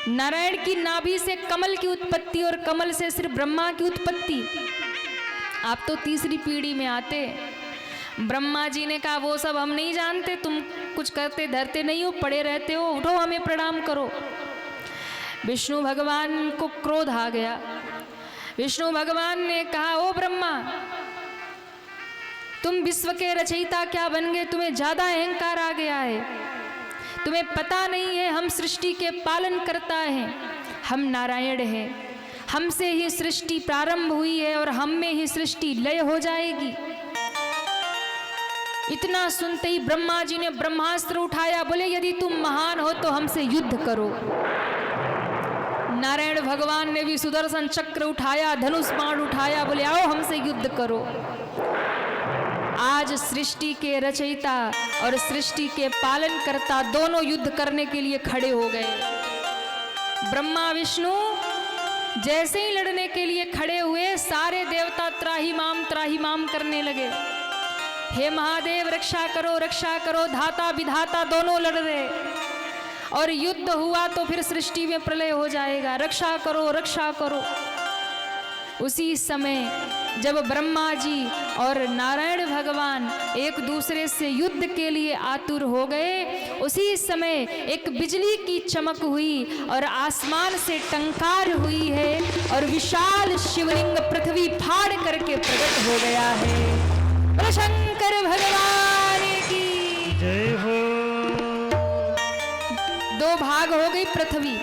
नारायण की नाभि से कमल की उत्पत्ति और कमल से सिर्फ ब्रह्मा की उत्पत्ति, आप तो तीसरी पीढ़ी में आते। ब्रह्मा जी ने कहा वो सब हम नहीं जानते, तुम कुछ करते धरते नहीं हो, पड़े रहते हो, उठो हमें प्रणाम करो। विष्णु भगवान को क्रोध आ गया। विष्णु भगवान ने कहा ओ ब्रह्मा, तुम विश्व के रचयिता क्या बन गए, तुम्हें ज्यादा अहंकार आ गया है। तुम्हें पता नहीं है हम सृष्टि के पालन करता हैं, हम नारायण हैं, हमसे ही सृष्टि प्रारंभ हुई है और हम में ही सृष्टि लय हो जाएगी। इतना सुनते ही ब्रह्मा जी ने ब्रह्मास्त्र उठाया, बोले यदि तुम महान हो तो हमसे युद्ध करो। नारायण भगवान ने भी सुदर्शन चक्र उठाया, धनुष बाण उठाया, बोले आओ हमसे युद्ध करो। आज सृष्टि के रचयिता और सृष्टि के पालन करता दोनों युद्ध करने के लिए खड़े हो गए। ब्रह्मा विष्णु जैसे ही लड़ने के लिए खड़े हुए, सारे देवता त्राहिमाम करने लगे। हे महादेव रक्षा करो, धाता विधाता दोनों लड़ रहे, और युद्ध हुआ तो फिर सृष्टि में प्रलय हो जाएगा, रक्षा करो। उसी समय जब ब्रह्मा जी और नारायण भगवान एक दूसरे से युद्ध के लिए आतुर हो गए, उसी समय एक बिजली की चमक हुई और आसमान से टंकार हुई है और विशाल शिवलिंग पृथ्वी फाड़ करके प्रकट हो गया है। शंकर भगवान की जय हो। दो भाग हो गई पृथ्वी,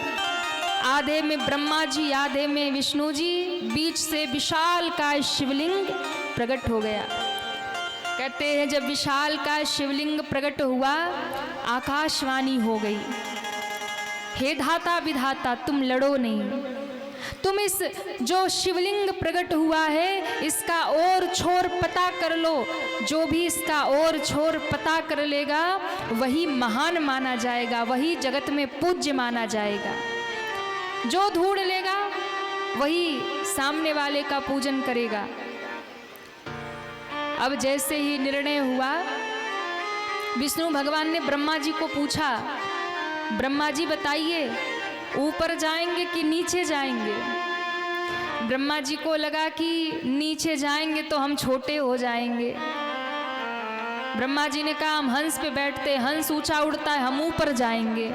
आधे में ब्रह्मा जी, आधे में विष्णु जी, बीच से विशाल का शिवलिंग प्रकट हो गया। कहते हैं जब विशाल का शिवलिंग प्रकट हुआ, आकाशवाणी हो गई, हे धाता विधाता तुम लड़ो नहीं, तुम इस जो शिवलिंग प्रकट हुआ है इसका और छोर पता कर लो, जो भी इसका और छोर पता कर लेगा वही महान माना जाएगा, वही जगत में पूज्य माना जाएगा। जो ढूंढ लेगा वही सामने वाले का पूजन करेगा। अब जैसे ही निर्णय हुआ, विष्णु भगवान ने ब्रह्मा जी को पूछा, ब्रह्मा जी बताइए ऊपर जाएंगे कि नीचे जाएंगे। ब्रह्मा जी को लगा कि नीचे जाएंगे तो हम छोटे हो जाएंगे। ब्रह्मा जी ने कहा हम हंस पे बैठते, हंस ऊंचा उड़ता है, हम ऊपर जाएंगे।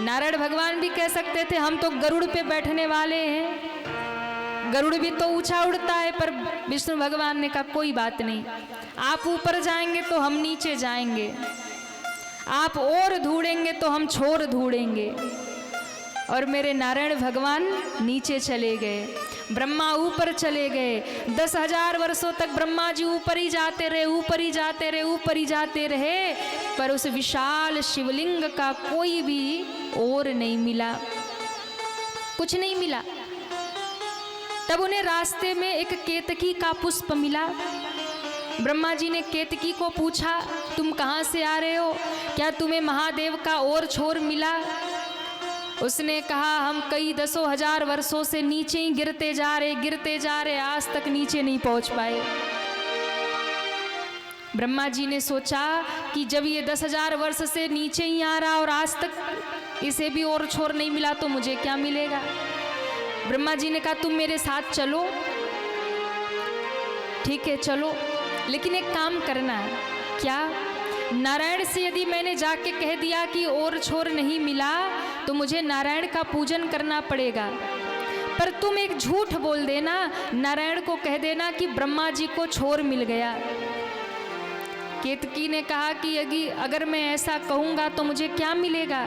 नारायण भगवान भी कह सकते थे हम तो गरुड़ पे बैठने वाले हैं, गरुड़ भी तो ऊंचा उड़ता है, पर विष्णु भगवान ने कहा कोई बात नहीं, आप ऊपर जाएंगे तो हम नीचे जाएंगे, आप और ढूंढेंगे तो हम छोर ढूंढेंगे। और मेरे नारायण भगवान नीचे चले गए, ब्रह्मा ऊपर चले गए। 10,000 वर्षों तक ब्रह्मा जी ऊपर ही जाते रहे, पर उस विशाल शिवलिंग का कोई भी और नहीं मिला, कुछ नहीं मिला। तब उन्हें रास्ते में एक केतकी का पुष्प मिला। ब्रह्मा जी ने केतकी को पूछा तुम कहाँ से आ रहे हो, क्या तुम्हें महादेव का और छोर मिला? उसने कहा हम कई 10,000 वर्षों से नीचे ही गिरते जा रहे, आज तक नीचे नहीं पहुंच पाए। ब्रह्मा जी ने सोचा कि जब ये 10,000 वर्ष से नीचे ही आ रहा और आज तक इसे भी और छोर नहीं मिला तो मुझे क्या मिलेगा। ब्रह्मा जी ने कहा तुम मेरे साथ चलो। ठीक है चलो, लेकिन एक काम करना है। क्या? नारायण से यदि मैंने जाके कह दिया कि और छोर नहीं मिला तो मुझे नारायण का पूजन करना पड़ेगा, पर तुम एक झूठ बोल देना, नारायण को कह देना कि ब्रह्मा जी को छोर मिल गया। केतकी ने कहा कि अगर मैं ऐसा कहूँगा तो मुझे क्या मिलेगा?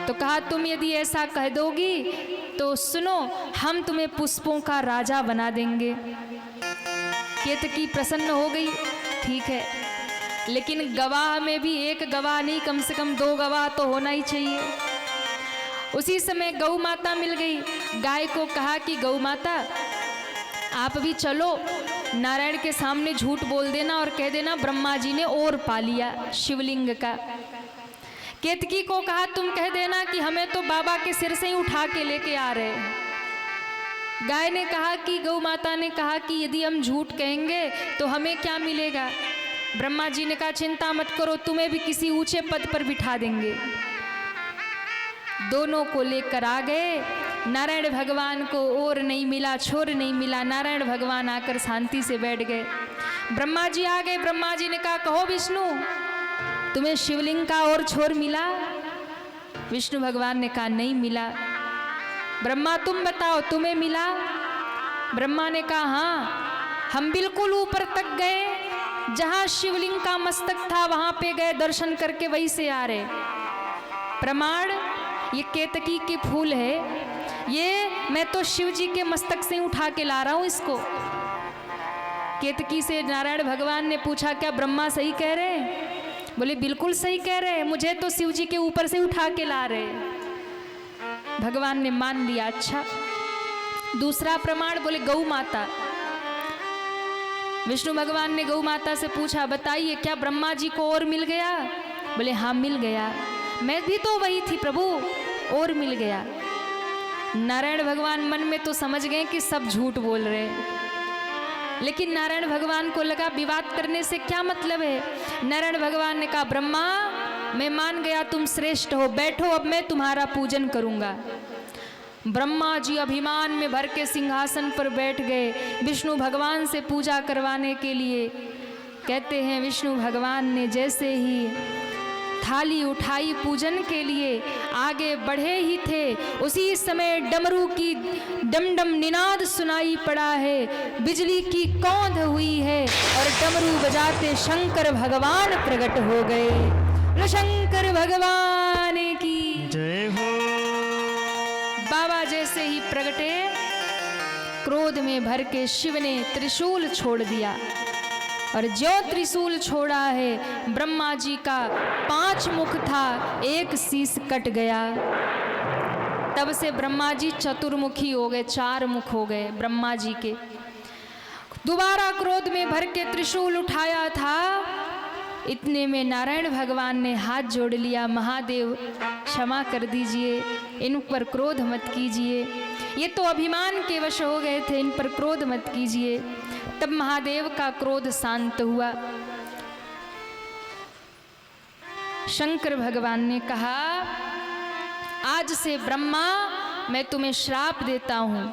तो कहा तुम यदि ऐसा कह दोगी तो सुनो, हम तुम्हें पुष्पों का राजा बना देंगे। केतकी प्रसन्न हो गई। ठीक है, लेकिन गवाह में भी एक गवाह नहीं, कम से कम 2 गवाह तो होना ही चाहिए। उसी समय गौ माता मिल गई। गाय को कहा कि गौ माता आप भी चलो, नारायण के सामने झूठ बोल देना और कह देना ब्रह्मा जी ने और पा लिया शिवलिंग का। केतकी को कहा तुम कह देना कि हमें तो बाबा के सिर से ही उठा के लेके आ रहे हैं। गाय ने कहा कि गौ माता ने कहा कि यदि हम झूठ कहेंगे तो हमें क्या मिलेगा। ब्रह्मा जी ने कहा चिंता मत करो, तुम्हें भी किसी ऊंचे पद पर बिठा देंगे। दोनों को लेकर आ गए। नारायण भगवान को और नहीं मिला, छोर नहीं मिला। नारायण भगवान आकर शांति से बैठ गए। ब्रह्मा जी आ गए। ब्रह्मा जी ने कहा कहो विष्णु, तुम्हें शिवलिंग का और छोर मिला? विष्णु भगवान ने कहा नहीं मिला। ब्रह्मा तुम बताओ तुम्हें मिला? ब्रह्मा ने कहा हाँ, हम बिल्कुल ऊपर तक गए, जहां शिवलिंग का मस्तक था वहां पे गए, दर्शन करके वहीं से आ रहे। प्रमाण ये केतकी के फूल है, ये मैं तो शिव जी के मस्तक से उठा के ला रहा हूं इसको। केतकी से नारायण भगवान ने पूछा क्या ब्रह्मा सही कह रहे हैं? बोले बिल्कुल सही कह रहे हैं, मुझे तो शिव जी के ऊपर से उठा के ला रहे। भगवान ने मान लिया। अच्छा दूसरा प्रमाण, बोले गौ माता। विष्णु भगवान ने गौ माता से पूछा बताइए क्या ब्रह्मा जी को और मिल गया? बोले हाँ मिल गया, मैं भी तो वही थी प्रभु, और मिल गया। नारायण भगवान मन में तो समझ गए कि सब झूठ बोल रहे हैं, लेकिन नारायण भगवान को लगा विवाद करने से क्या मतलब है। नारायण भगवान ने कहा ब्रह्मा मैं मान गया तुम श्रेष्ठ हो, बैठो अब मैं तुम्हारा पूजन करूंगा। ब्रह्मा जी अभिमान में भर के सिंहासन पर बैठ गए विष्णु भगवान से पूजा करवाने के लिए। कहते हैं विष्णु भगवान ने जैसे ही थाली उठाई पूजन के लिए, आगे बढ़े ही थे, उसी समय डमरू की डमडम निनाद सुनाई पड़ा है, बिजली की कौंध हुई है और डमरू बजाते शंकर भगवान प्रकट हो गए। बोलो शंकर भगवान की जय हो। बाबा जैसे ही प्रगटे, क्रोध में भर के शिव ने त्रिशूल छोड़ दिया, और जो त्रिशूल छोड़ा है ब्रह्मा जी का 5 मुख था, 1 शीश कट गया। तब से ब्रह्मा जी चतुर्मुखी हो गए, 4 मुख हो गए ब्रह्मा जी के। दोबारा क्रोध में भर के त्रिशूल उठाया था, इतने में नारायण भगवान ने हाथ जोड़ लिया, महादेव क्षमा कर दीजिए, इन पर क्रोध मत कीजिए, ये तो अभिमान के वश हो गए थे, इन पर क्रोध मत कीजिए। तब महादेव का क्रोध शांत हुआ। शंकर भगवान ने कहा आज से ब्रह्मा मैं तुम्हें श्राप देता हूं,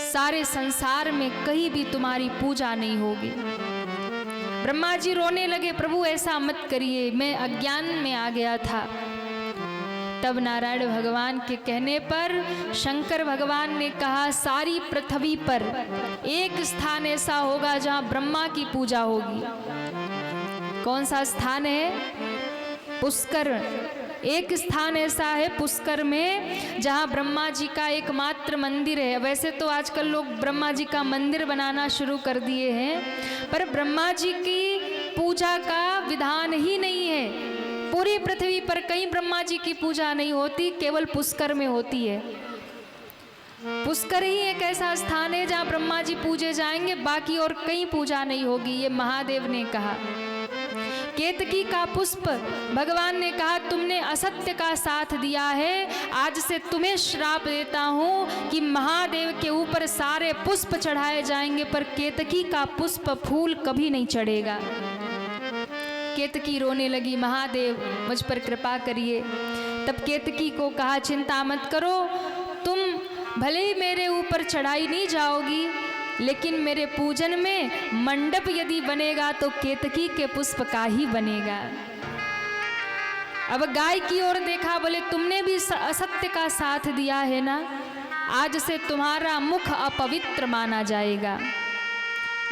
सारे संसार में कहीं भी तुम्हारी पूजा नहीं होगी। ब्रह्मा जी रोने लगे, प्रभु ऐसा मत करिए, मैं अज्ञान में आ गया था। तब नारायण भगवान के कहने पर शंकर भगवान ने कहा सारी पृथ्वी पर एक स्थान ऐसा होगा जहां ब्रह्मा की पूजा होगी। कौन सा स्थान है? पुष्कर। एक स्थान ऐसा है पुष्कर में जहां ब्रह्मा जी का एकमात्र मंदिर है। वैसे तो आजकल लोग ब्रह्मा जी का मंदिर बनाना शुरू कर दिए हैं, पर ब्रह्मा जी की पूजा का विधान ही नहीं है। पूरी पृथ्वी पर कहीं ब्रह्मा जी की पूजा नहीं होती, केवल पुष्कर में होती है। पुष्कर ही एक ऐसा स्थान है जहां ब्रह्मा जी पूजे जाएंगे, बाकी और कहीं पूजा नहीं होगी, ये महादेव ने कहा। केतकी का पुष्प, भगवान ने कहा तुमने असत्य का साथ दिया है, आज से तुम्हें श्राप देता हूं कि महादेव के ऊपर सारे पुष्प चढ़ाए जाएंगे, पर केतकी का पुष्प फूल कभी नहीं चढ़ेगा। केतकी रोने लगी, महादेव मुझ पर कृपा करिए। तब केतकी को कहा चिंता मत करो, तुम भले ही मेरे ऊपर चढ़ाई नहीं जाओगी, लेकिन मेरे पूजन में मंडप यदि बनेगा तो केतकी के पुष्प का ही बनेगा। अब गाय की ओर देखा, बोले तुमने भी असत्य का साथ दिया है ना, आज से तुम्हारा मुख अपवित्र माना जाएगा।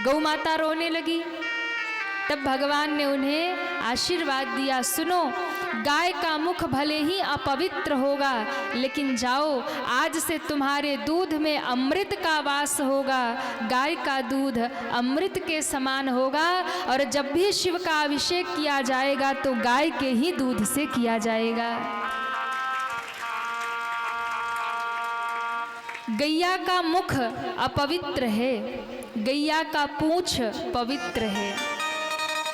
गौ माता रोने लगी। तब भगवान ने उन्हें आशीर्वाद दिया, सुनो गाय का मुख भले ही अपवित्र होगा, लेकिन जाओ आज से तुम्हारे दूध में अमृत का वास होगा, गाय का दूध अमृत के समान होगा, और जब भी शिव का अभिषेक किया जाएगा तो गाय के ही दूध से किया जाएगा। गैया का मुख अपवित्र है, गैया का पूंछ पवित्र है।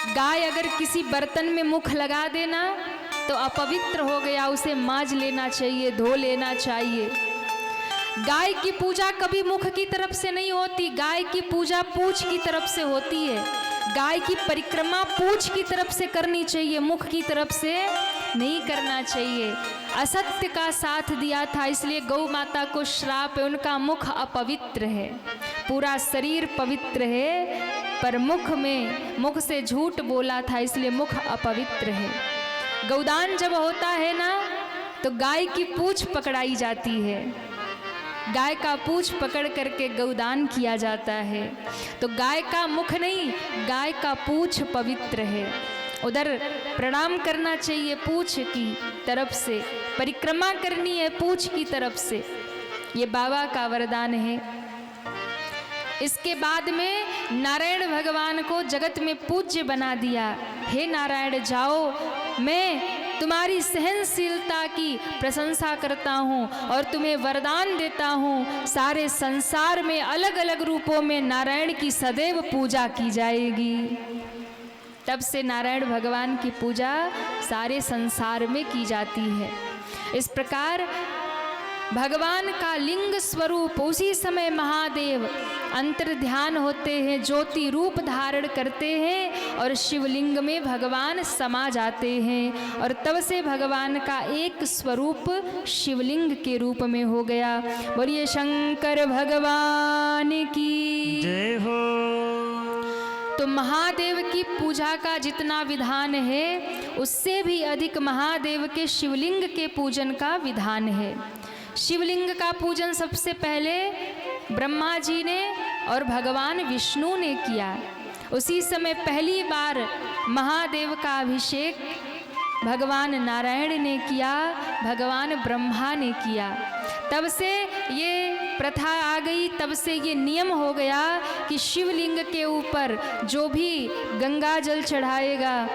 गाय अगर किसी बर्तन में मुख लगा देना तो अपवित्र हो गया, उसे मांज लेना चाहिए, धो लेना चाहिए। गाय की पूजा कभी मुख की तरफ से नहीं होती, गाय की पूजा पूंछ की तरफ से होती है। गाय की परिक्रमा पूंछ की तरफ से करनी चाहिए, मुख की तरफ से नहीं करना चाहिए। असत्य का साथ दिया था, इसलिए गौ माता को श्राप है, उनका मुख अपवित्र है। पूरा शरीर पवित्र है, पर मुख से झूठ बोला था, इसलिए मुख अपवित्र है। गौदान जब होता है ना, तो गाय की पूंछ पकड़ाई जाती है, गाय का पूंछ पकड़ करके गौदान किया जाता है। तो गाय का मुख नहीं, गाय का पूंछ पवित्र है, उधर प्रणाम करना चाहिए पूंछ की तरफ से, परिक्रमा करनी है पूंछ की तरफ से। ये बाबा का वरदान है। इसके बाद में नारायण भगवान को जगत में पूज्य बना दिया। हे नारायण जाओ, मैं तुम्हारी सहनशीलता की प्रशंसा करता हूँ और तुम्हें वरदान देता हूँ, सारे संसार में अलग अलग रूपों में नारायण की सदैव पूजा की जाएगी। तब से नारायण भगवान की पूजा सारे संसार में की जाती है। इस प्रकार भगवान का लिंग स्वरूप उसी समय महादेव अंतर ध्यान होते हैं, ज्योति रूप धारण करते हैं और शिवलिंग में भगवान समा जाते हैं, और तब से भगवान का एक स्वरूप शिवलिंग के रूप में हो गया। बोलिए शंकर भगवान की जय हो। तो महादेव की पूजा का जितना विधान है, उससे भी अधिक महादेव के शिवलिंग के पूजन का विधान है। शिवलिंग का पूजन सबसे पहले ब्रह्मा जी ने और भगवान विष्णु ने किया। उसी समय पहली बार महादेव का अभिषेक भगवान नारायण ने किया, भगवान ब्रह्मा ने किया। तब से ये प्रथा आ गई, तब से ये नियम हो गया कि शिवलिंग के ऊपर जो भी गंगा जल चढ़ाएगा,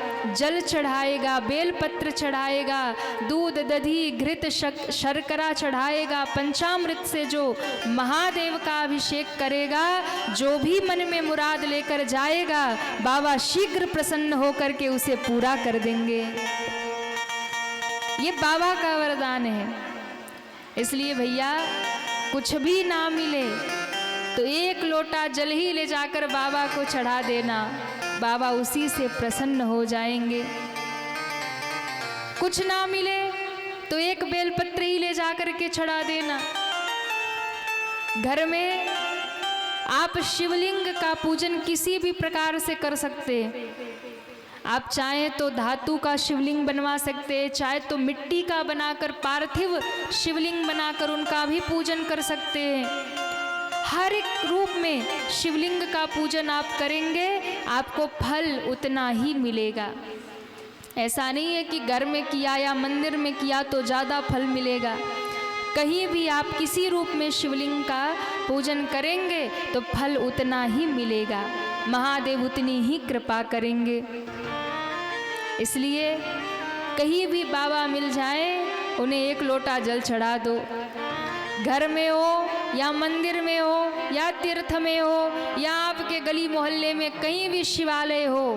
बेलपत्र चढ़ाएगा, दूध दधी घृत शर्करा चढ़ाएगा, पंचामृत से जो महादेव का अभिषेक करेगा, जो भी मन में मुराद लेकर जाएगा, बाबा शीघ्र प्रसन्न होकर के उसे पूरा कर देंगे। ये बाबा का वरदान है। इसलिए भैया कुछ भी ना मिले तो एक लोटा जल ही ले जाकर बाबा को चढ़ा देना, बाबा उसी से प्रसन्न हो जाएंगे। कुछ ना मिले तो एक बेलपत्र ही ले जाकर के चढ़ा देना। घर में आप शिवलिंग का पूजन किसी भी प्रकार से कर सकते हैं। आप चाहें तो धातु का शिवलिंग बनवा सकते हैं, चाहे तो मिट्टी का बनाकर पार्थिव शिवलिंग बनाकर उनका भी पूजन कर सकते हैं। हर एक रूप में शिवलिंग का पूजन आप करेंगे, आपको फल उतना ही मिलेगा। ऐसा नहीं है कि घर में किया या मंदिर में किया तो ज़्यादा फल मिलेगा। कहीं भी आप किसी रूप में शिवलिंग का पूजन करेंगे तो फल उतना ही मिलेगा, महादेव उतनी ही कृपा करेंगे। इसलिए कहीं भी बाबा मिल जाए, उन्हें एक लोटा जल चढ़ा दो। घर में हो या मंदिर में हो या तीर्थ में हो या आपके गली मोहल्ले में कहीं भी शिवालय हो,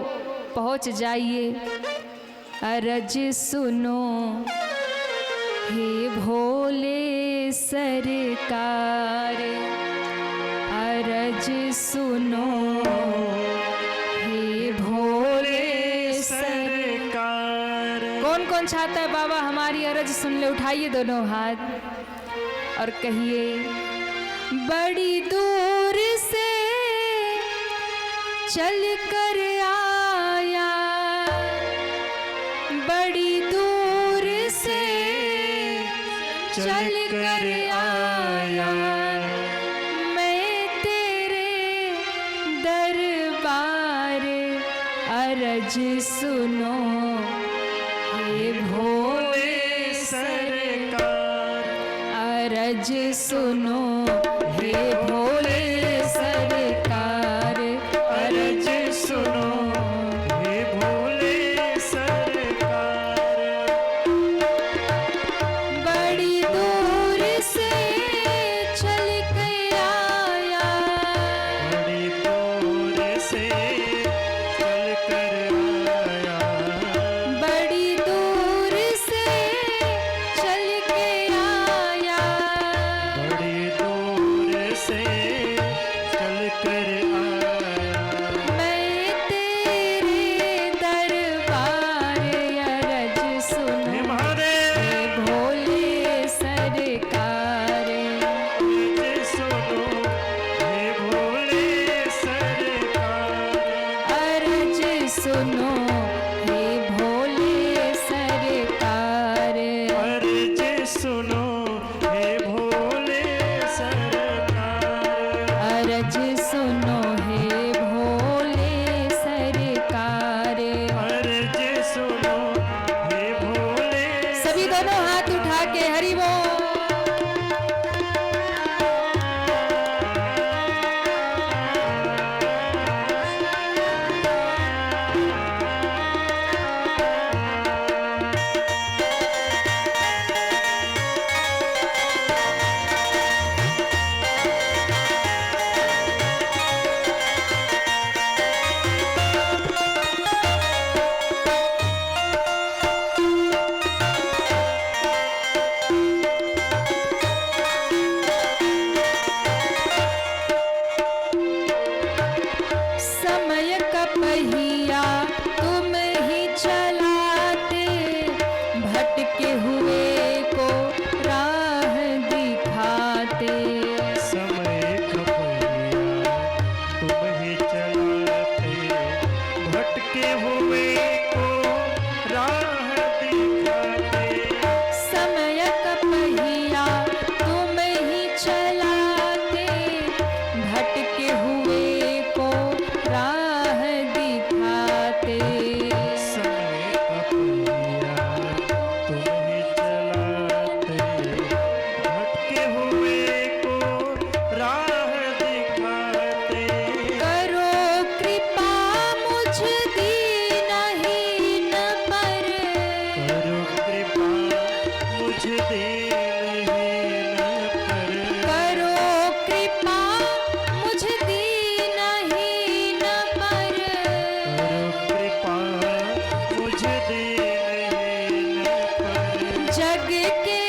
पहुंच जाइए। अरज सुनो हे भोले सरकार, अरज सुनो हे भोले सरकार। कौन कौन चाहता है बाबा हमारी अरज सुन ले? उठाइए दोनों हाथ और कहिए, बड़ी दूर से चल कर आया, बड़ी दूर से चल कर आया, मैं तेरे दरबार, अरज सुनो हे भोले सरकार, अरज सुनो हे भोले सरकार, अरज सुनो हे भोले सरकार। बड़ी दूर से चल कर आया, बड़ी दूर से चल कर आया, बड़ी दूर भटके हुए को राह दिखाते। समय का पहिया तुम ही चलाते, भटके हुए को राह दिखाते। समय का पहिया तुम ही चलाते, भटके हुए को राह दिखाते। समय का पहिया तुम ही चलाते, भटके हुए को राह दिखाते। करो कृपा मुझ दीनहीन पर, करो कृपा मुझ दीनहीन पर। करो कृपा मुझ दीनहीन पर। करो कृपा मुझ दीनहीन पर। जग के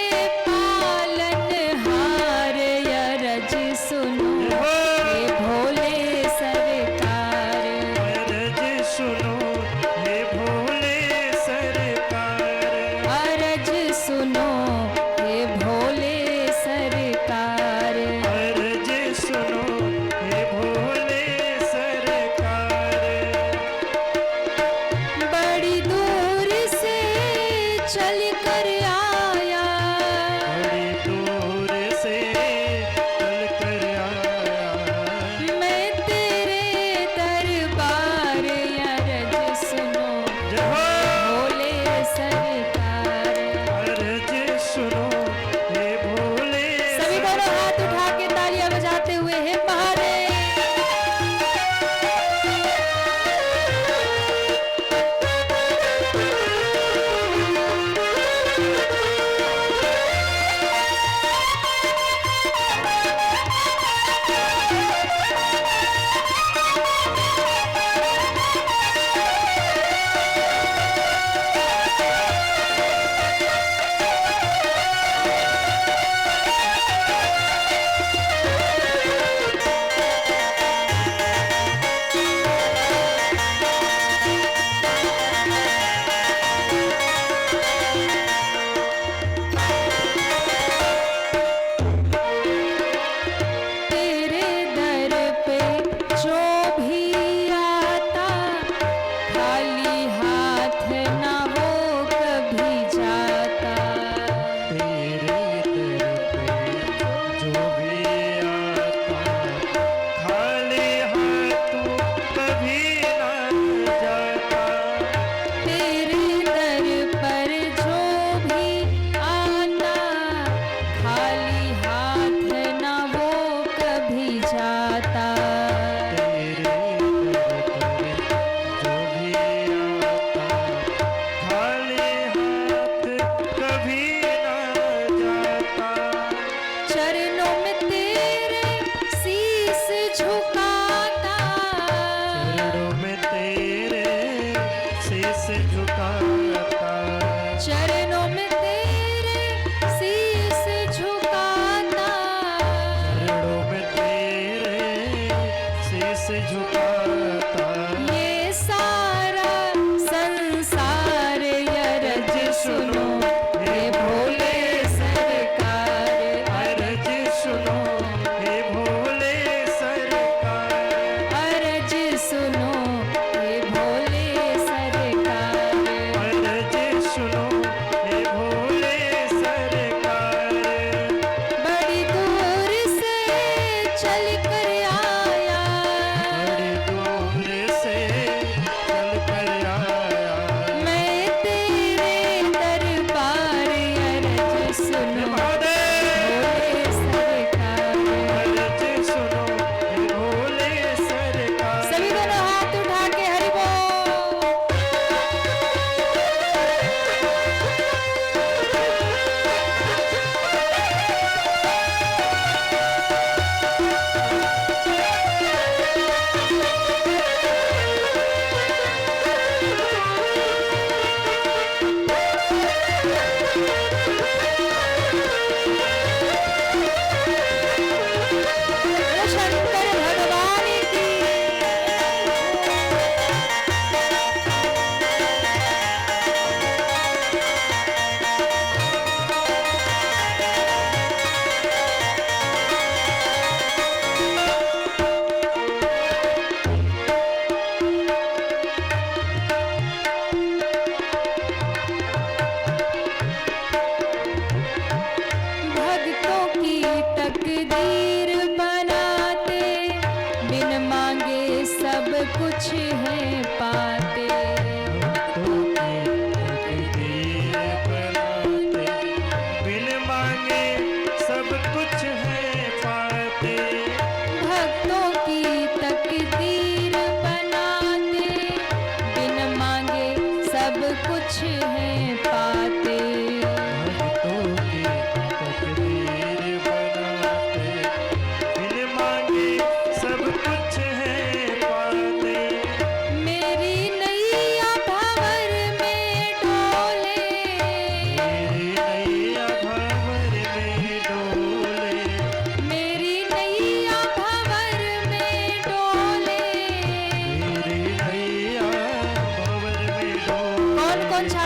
पालनहार अरज सुनो हे भोले सरकार। अरज सुनो हे भोले सरकार। अरज सुनो हे भोले सरकार। अरज सुनो हे भोले सरकार। बड़ी दूर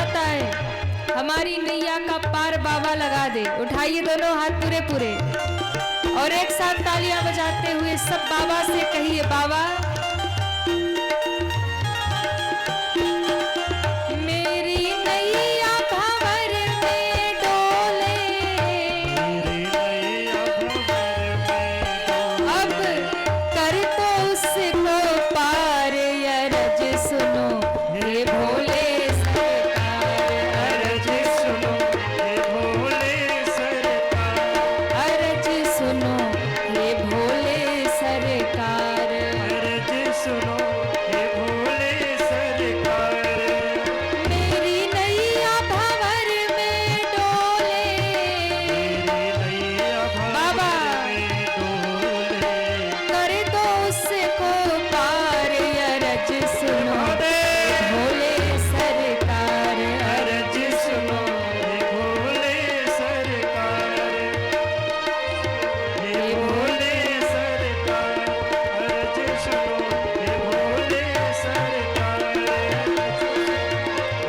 चाहता है हमारी नैया का पार बाबा लगा दे। उठाइए दोनों हाथ पूरे पूरे और एक साथ तालियां बजाते हुए सब बाबा से कहिए, बाबा मेरी नैया भंवर में डोले, मेरी नैया भंवर में डोले। अब कर तो उसको पार, अरज सुनो हे भोले सरकार, अरज सुनो हे भोले सरकार, अरज सुनो हे भोले सरकार। अरज सुनो हे भोले सरकार। मेरी नैया भंवर में डोले, मेरी नैया बाबा भंवर में डोले। कर दो उसको पार, अरज सुनो भोले सरकार, अरज सुनो हे भोले सरकार, हे भोले सरकार। अरज सुनो हे भोले सरकार,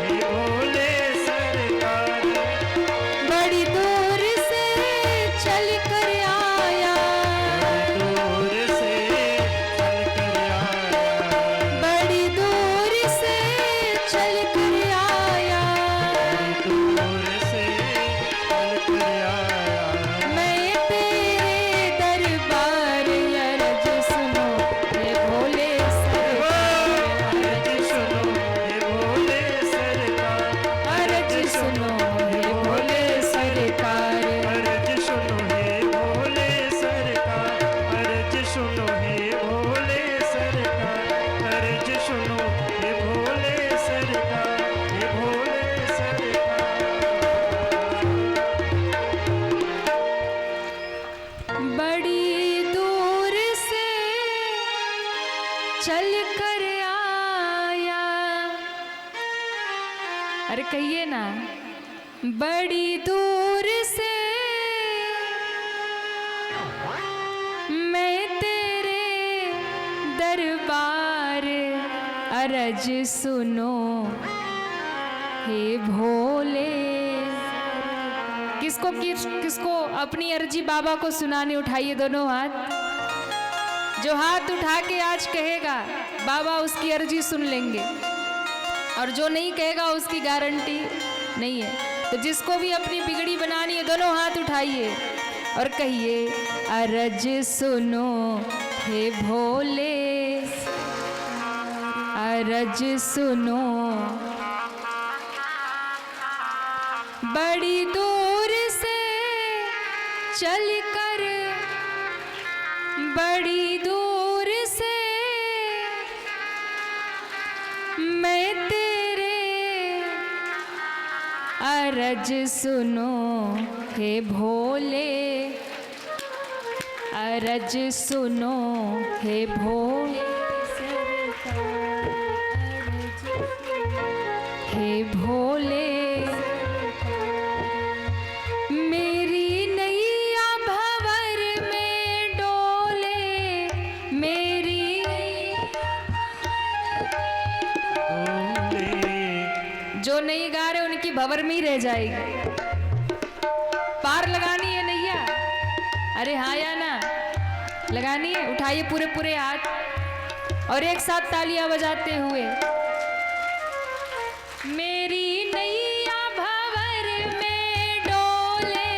हे भोले सरकार। बड़ी दूर से चल कर आया, दूर से चल कर आया, बड़ी दूर से चल कर आया, दूर से चल कर आया। मैं तेरे दरबार, अरज सुनो हे भोले सरकार, अरज सुनो हे भोले सरकार, अरज सुनो हे भोले सरकार। अरज सुनो हे भोले सरकार, अरज सुनो हे भोले सरकार, अरज सुनो हे भोले सरकार, हे भोले सरकार। बड़ी दूर से चल कर आया, अरे कहिए ना, बड़ी दूर से मैं तेरे दरबार, अरज सुनो हे भोले। किसको अपनी अर्जी बाबा को सुनाने, उठाइए दोनों हाथ। जो हाथ उठा के आज कहेगा बाबा उसकी अर्जी सुन लेंगे, और जो नहीं कहेगा उसकी गारंटी नहीं है। तो जिसको भी अपनी बिगड़ी बनानी है दोनों हाथ उठाइए और कहिए, अरज सुनो हे भोले, अरज सुनो। बड़ी दूर से चल कर, बड़ी दूर से मैं तेरे, अरज सुनो हे भोले, अरज सुनो हे भोले हे भोले। मेरी नैया भंवर में डोले, मेरी जो नहीं गा रहे उनकी भंवर में ही रह जाएगी। पार लगानी है नैया, अरे हाँ या ना, लगानी है। उठाइए पूरे पूरे हाथ और एक साथ तालियां बजाते हुए, मेरी नैया भंवर में डोले,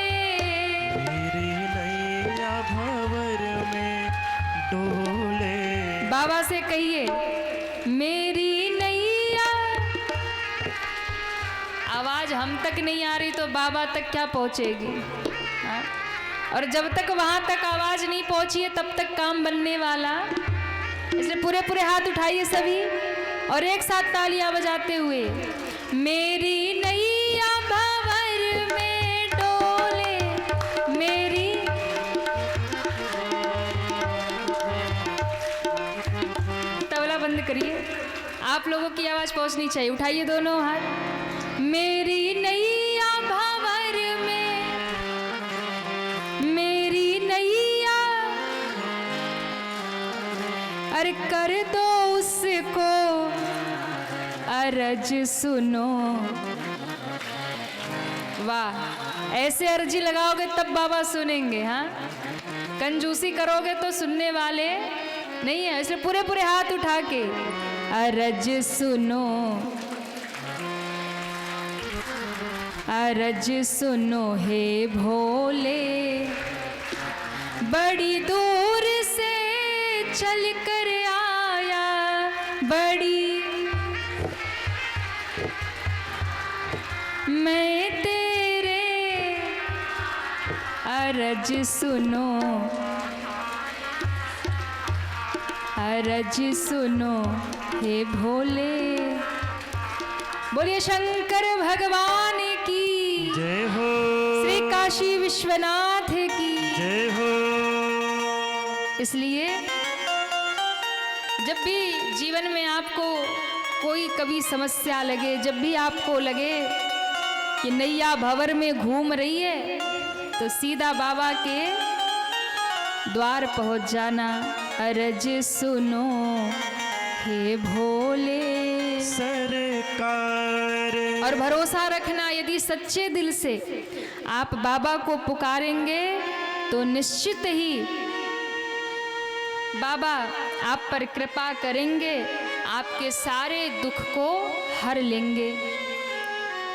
मेरी नैया भंवर में डोले। बाबा से कहिए, मेरी नैया। आवाज हम तक नहीं आ रही तो बाबा तक क्या पहुंचेगी, हाँ? और जब तक वहां तक आवाज नहीं पहुंची है तब तक काम बनने वाला। इसलिए पूरे पूरे हाथ उठाइए सभी और एक साथ तालियां बजाते हुए, मेरी नैया भंवर में डोले, मेरी। तबला बंद करिए, आप लोगों की आवाज पहुंचनी चाहिए। उठाइए दोनों हाथ, मेरी नैया भंवर में, मेरी नैया। अरे कर दो उसको, अरज सुनो वाह, ऐसे अर्जी लगाओगे तब बाबा सुनेंगे। हाँ, कंजूसी करोगे तो सुनने वाले नहीं है। इसलिए पूरे पूरे हाथ उठा के अरज सुनो, अरज सुनो हे भोले, बड़ी दूर से चल कर आया, बड़ी मैं तेरे अरज सुनो, अरज सुनो हे भोले। बोलिए शंकर भगवान की जय हो, श्री काशी विश्वनाथ की जय हो। इसलिए जब भी जीवन में आपको कोई कभी समस्या लगे, जब भी आपको लगे कि नैया भंवर में घूम रही है, तो सीधा बाबा के द्वार पहुंच जाना। अरज सुनो हे भोले सरकार, और भरोसा रखना, यदि सच्चे दिल से आप बाबा को पुकारेंगे तो निश्चित ही बाबा आप पर कृपा करेंगे, आपके सारे दुख को हर लेंगे।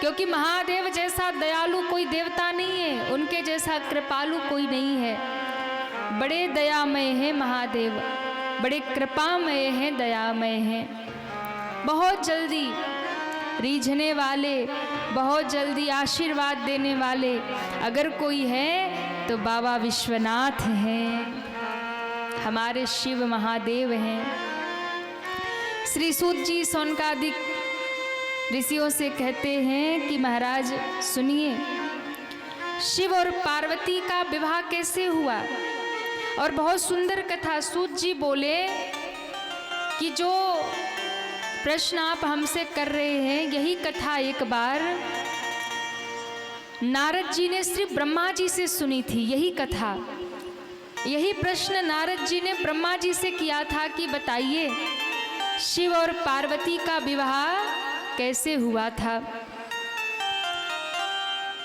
क्योंकि महादेव जैसा दयालु कोई देवता नहीं है, उनके जैसा कृपालु कोई नहीं है। बड़े दयामय हैं महादेव, बड़े कृपामय हैं, दयामय हैं। बहुत जल्दी रीझने वाले, बहुत जल्दी आशीर्वाद देने वाले अगर कोई है तो बाबा विश्वनाथ हैं, हमारे शिव महादेव हैं। श्री सूत जी सोनकादिक ऋषियों से कहते हैं कि महाराज सुनिए, शिव और पार्वती का विवाह कैसे हुआ। और बहुत सुंदर कथा सूत जी बोले कि जो प्रश्न आप हमसे कर रहे हैं, यही कथा एक बार नारद जी ने श्री ब्रह्मा जी से सुनी थी। यही कथा, यही प्रश्न नारद जी ने ब्रह्मा जी से किया था कि बताइए शिव और पार्वती का विवाह कैसे हुआ था।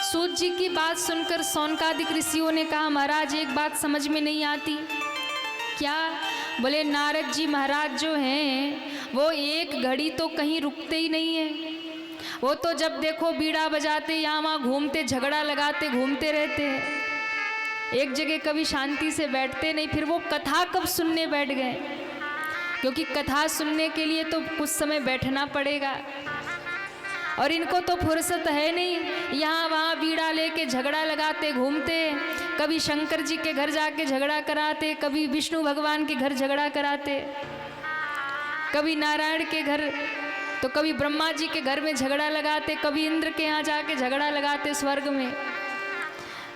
सूत जी की बात सुनकर सौनकादिक ऋषियों ने कहा, महाराज एक बात समझ में नहीं आती। क्या? बोले नारद जी महाराज जो हैं वो एक घड़ी तो कहीं रुकते ही नहीं हैं। वो तो जब देखो बीड़ा बजाते, यहाँ वहाँ घूमते, झगड़ा लगाते, घूमते रहते हैं। एक जगह कभी शांति से बैठते नहीं। फिर वो कथा कब सुनने बैठ गए? क्योंकि कथा सुनने के लिए तो कुछ समय बैठना पड़ेगा, और इनको तो फुर्सत है नहीं। यहाँ वहाँ बीड़ा लेके झगड़ा लगाते घूमते, कभी शंकर जी के घर जाके झगड़ा कराते, कभी विष्णु भगवान के घर झगड़ा कराते, कभी नारायण के घर, तो कभी ब्रह्मा जी के घर में झगड़ा लगाते, कभी इंद्र के यहाँ जाके झगड़ा लगाते स्वर्ग में।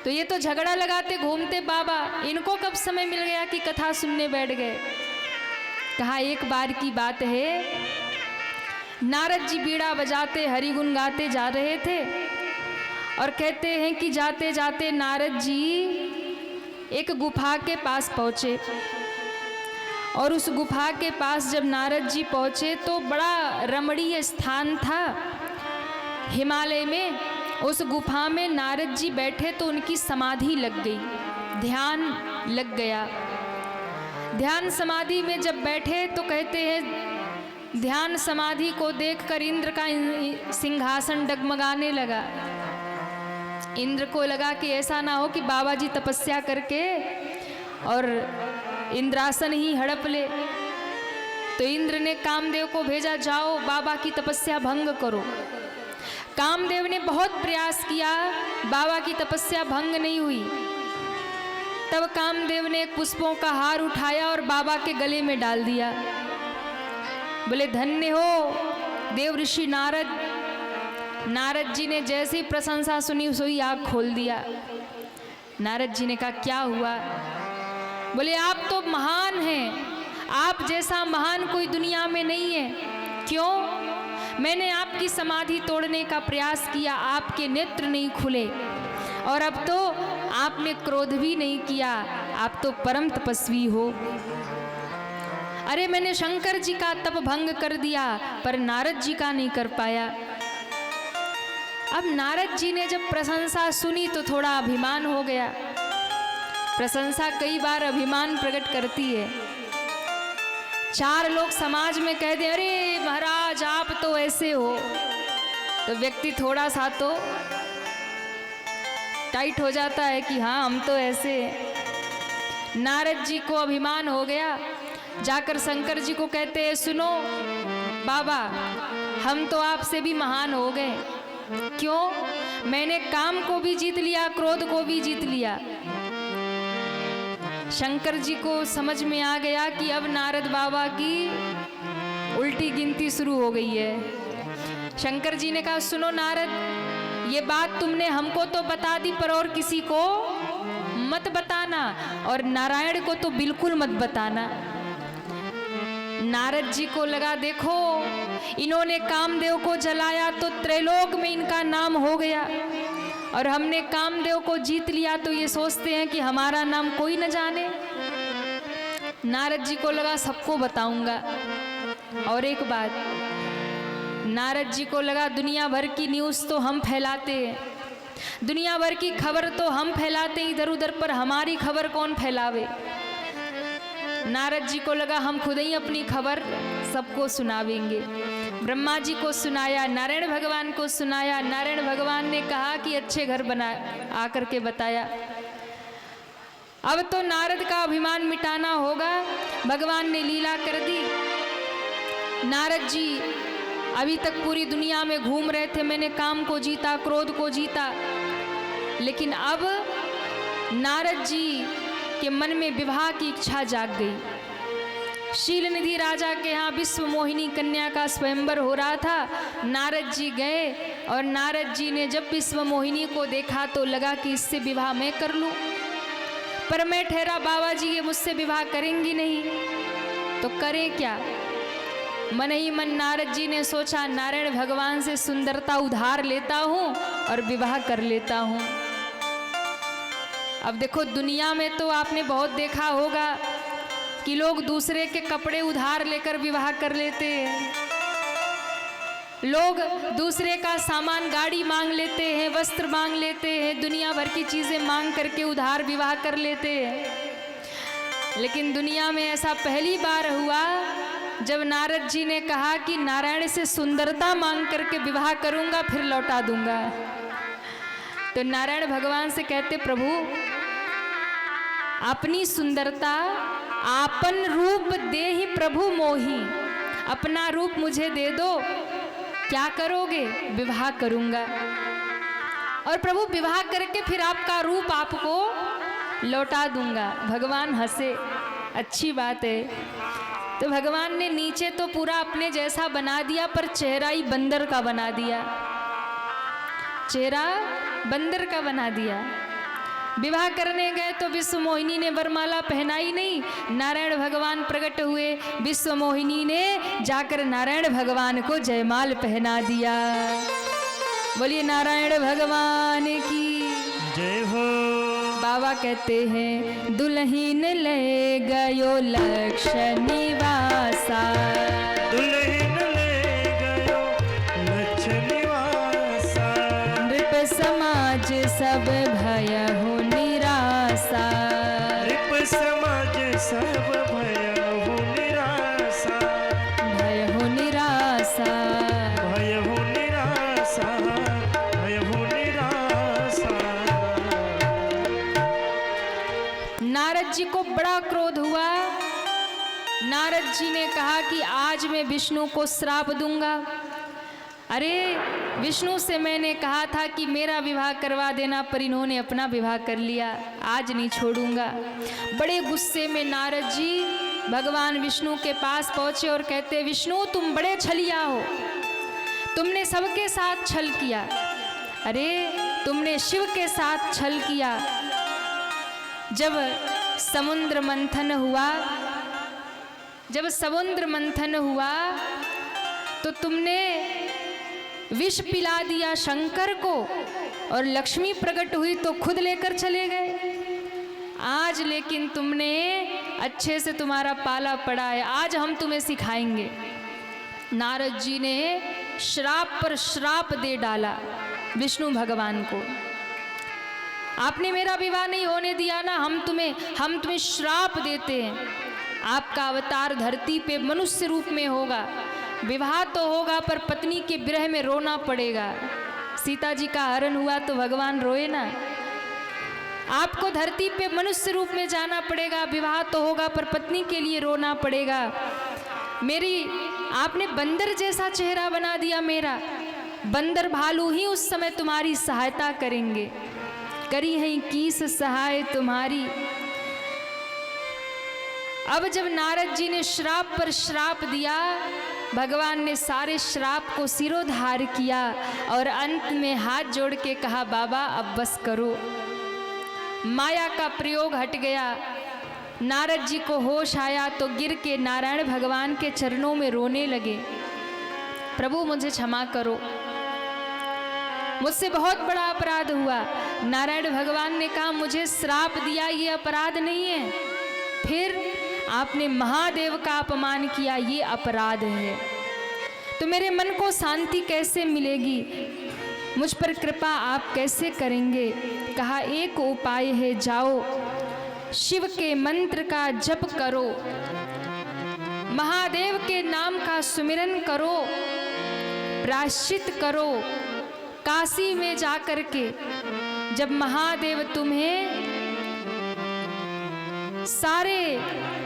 तो ये तो झगड़ा लगाते घूमते बाबा, इनको कब समय मिल गया कि कथा सुनने बैठ गए। कहा एक बार की बात है, नारद जी बीड़ा बजाते हरिगुण गाते जा रहे थे, और कहते हैं कि जाते जाते नारद जी एक गुफा के पास पहुँचे। और उस गुफा के पास जब नारद जी पहुँचे तो बड़ा रमणीय स्थान था हिमालय में। उस गुफा में नारद जी बैठे तो उनकी समाधि लग गई, ध्यान लग गया। ध्यान समाधि में जब बैठे तो कहते हैं ध्यान समाधि को देखकर इंद्र का सिंहासन डगमगाने लगा। इंद्र को लगा कि ऐसा ना हो कि बाबा जी तपस्या करके और इंद्रासन ही हड़प ले। तो इंद्र ने कामदेव को भेजा, जाओ बाबा की तपस्या भंग करो। कामदेव ने बहुत प्रयास किया, बाबा की तपस्या भंग नहीं हुई। तब कामदेव ने एक पुष्पों का हार उठाया और बाबा के गले में डाल दिया। बोले धन्य हो देव ऋषि नारद। नारद जी ने जैसी प्रशंसा सुनी सोई आँख खोल दिया। नारद जी ने कहा क्या हुआ? बोले आप तो महान हैं, आप जैसा महान कोई दुनिया में नहीं है। क्यों? मैंने आपकी समाधि तोड़ने का प्रयास किया, आपके नेत्र नहीं खुले, और अब तो आपने क्रोध भी नहीं किया, आप तो परम तपस्वी हो। अरे मैंने शंकर जी का तप भंग कर दिया, पर नारद जी का नहीं कर पाया। अब नारद जी ने जब प्रशंसा सुनी तो थोड़ा अभिमान हो गया। प्रशंसा कई बार अभिमान प्रकट करती है। चार लोग समाज में कह दें अरे महाराज आप तो ऐसे हो, तो व्यक्ति थोड़ा सा तो टाइट हो जाता है कि हाँ हम तो ऐसे हैं। नारद जी को अभिमान हो गया, जाकर शंकर जी को कहते हैं सुनो बाबा हम तो आपसे भी महान हो गए। क्यों? मैंने काम को भी जीत लिया, क्रोध को भी जीत लिया। शंकर जी को समझ में आ गया कि अब नारद बाबा की उल्टी गिनती शुरू हो गई है। शंकर जी ने कहा सुनो नारद ये बात तुमने हमको तो बता दी पर और किसी को मत बताना, और नारायण को तो बिल्कुल मत बताना। नारद जी को लगा देखो इन्होंने कामदेव को जलाया तो त्रैलोक में इनका नाम हो गया, और हमने कामदेव को जीत लिया तो ये सोचते हैं कि हमारा नाम कोई न जाने। नारद जी को लगा सबको बताऊंगा। और एक बात, नारद जी को लगा दुनिया भर की न्यूज़ तो हम फैलाते हैं, दुनिया भर की खबर तो हम फैलाते हैं इधर उधर, पर हमारी खबर कौन फैलावे। नारद जी को लगा हम खुद ही अपनी खबर सबको सुनावेंगे। ब्रह्मा जी को सुनाया, नारायण भगवान को सुनाया। नारायण भगवान ने कहा कि अच्छे घर बना आकर के बताया। अब तो नारद का अभिमान मिटाना होगा। भगवान ने लीला कर दी। नारद जी अभी तक पूरी दुनिया में घूम रहे थे, मैंने काम को जीता, क्रोध को जीता, लेकिन अब नारद जी के मन में विवाह की इच्छा जाग गई। शीलनिधि राजा के यहाँ विश्व मोहिनी कन्या का स्वयंवर हो रहा था। नारद जी गए और नारद जी ने जब विश्व मोहिनी को देखा तो लगा कि इससे विवाह मैं कर लूं, पर मैं ठहरा बाबा जी ये मुझसे विवाह करेंगी नहीं, तो करें क्या। मन ही मन नारद जी ने सोचा नारायण भगवान से सुंदरता उधार लेता हूँ और विवाह कर लेता हूँ। अब देखो दुनिया में तो आपने बहुत देखा होगा कि लोग दूसरे के कपड़े उधार लेकर विवाह कर लेते हैं, लोग दूसरे का सामान गाड़ी मांग लेते हैं, वस्त्र मांग लेते हैं, दुनिया भर की चीज़ें मांग करके उधार विवाह कर लेते हैं। लेकिन दुनिया में ऐसा पहली बार हुआ जब नारद जी ने कहा कि नारायण से सुंदरता मांग करके विवाह करूंगा फिर लौटा दूंगा। तो नारायण भगवान से कहते प्रभु अपनी सुंदरता आपन रूप दे ही प्रभु मोही, अपना रूप मुझे दे दो, क्या करोगे? विवाह करूंगा। और प्रभु विवाह करके फिर आपका रूप आपको लौटा दूंगा। भगवान हंसे, अच्छी बात है। तो भगवान ने नीचे तो पूरा अपने जैसा बना दिया पर चेहरा ही बंदर का बना दिया, चेहरा बंदर का बना दिया। विवाह करने गए तो विश्व मोहिनी ने वरमाला पहनाई नहीं, नारायण भगवान प्रकट हुए, विश्व मोहिनी ने जाकर नारायण भगवान को जयमाल पहना दिया। बोलिए नारायण भगवान की जय हो। बाबा कहते हैं दुल्हीन ले गयो लक्ष्मी वासा, दुल्हन ले गयो लक्ष्मी वासा, नृप समाज सब भयहु निराशा, नृप समाज सब भयहु निराशा, भयहु निराशा। भयहु निराशा, भयहु निराशा। नारद जी को बड़ा क्रोध हुआ। नारद जी ने कहा कि आज मैं विष्णु को श्राप दूंगा। अरे विष्णु से मैंने कहा था कि मेरा विवाह करवा देना, पर इन्होंने अपना विवाह कर लिया, आज नहीं छोड़ूंगा। बड़े गुस्से में नारद जी भगवान विष्णु के पास पहुंचे और कहते विष्णु तुम बड़े छलिया हो, तुमने सबके साथ छल किया। अरे तुमने शिव के साथ छल किया। जब समुद्र मंथन हुआ, जब समुद्र मंथन हुआ तो तुमने विष पिला दिया शंकर को, और लक्ष्मी प्रकट हुई तो खुद लेकर चले गए। आज लेकिन तुमने अच्छे से तुम्हारा पाला पड़ा है, आज हम तुम्हें सिखाएंगे। नारद जी ने श्राप पर श्राप दे डाला। विष्णु भगवान को, आपने मेरा विवाह नहीं होने दिया ना, हम तुम्हें श्राप देते हैं। आपका अवतार धरती पे मनुष्य रूप में होगा, विवाह तो होगा पर पत्नी के विरह में रोना पड़ेगा। सीता जी का हरण हुआ तो भगवान रोए ना। आपको धरती पे मनुष्य रूप में जाना पड़ेगा, विवाह तो होगा पर पत्नी के लिए रोना पड़ेगा। आपने बंदर जैसा चेहरा बना दिया मेरा, बंदर भालू ही उस समय तुम्हारी सहायता करेंगे। करी है कीस सहाय तुम्हारी। अब जब नारद जी ने श्राप पर श्राप दिया, भगवान ने सारे श्राप को सिरोधार किया और अंत में हाथ जोड़ के कहा, बाबा अब बस करो। माया का प्रयोग हट गया। नारद जी को होश आया तो गिर के नारायण भगवान के चरणों में रोने लगे, प्रभु मुझे क्षमा करो, मुझसे बहुत बड़ा अपराध हुआ। नारायण भगवान ने कहा, मुझे श्राप दिया ये अपराध नहीं है, फिर आपने महादेव का अपमान किया ये अपराध है, तो मेरे मन को शांति कैसे मिलेगी, मुझ पर कृपा आप कैसे करेंगे। कहा, एक उपाय है, जाओ शिव के मंत्र का जप करो, महादेव के नाम का सुमिरन करो, प्रायश्चित करो। काशी में जाकर के जब महादेव तुम्हें सारे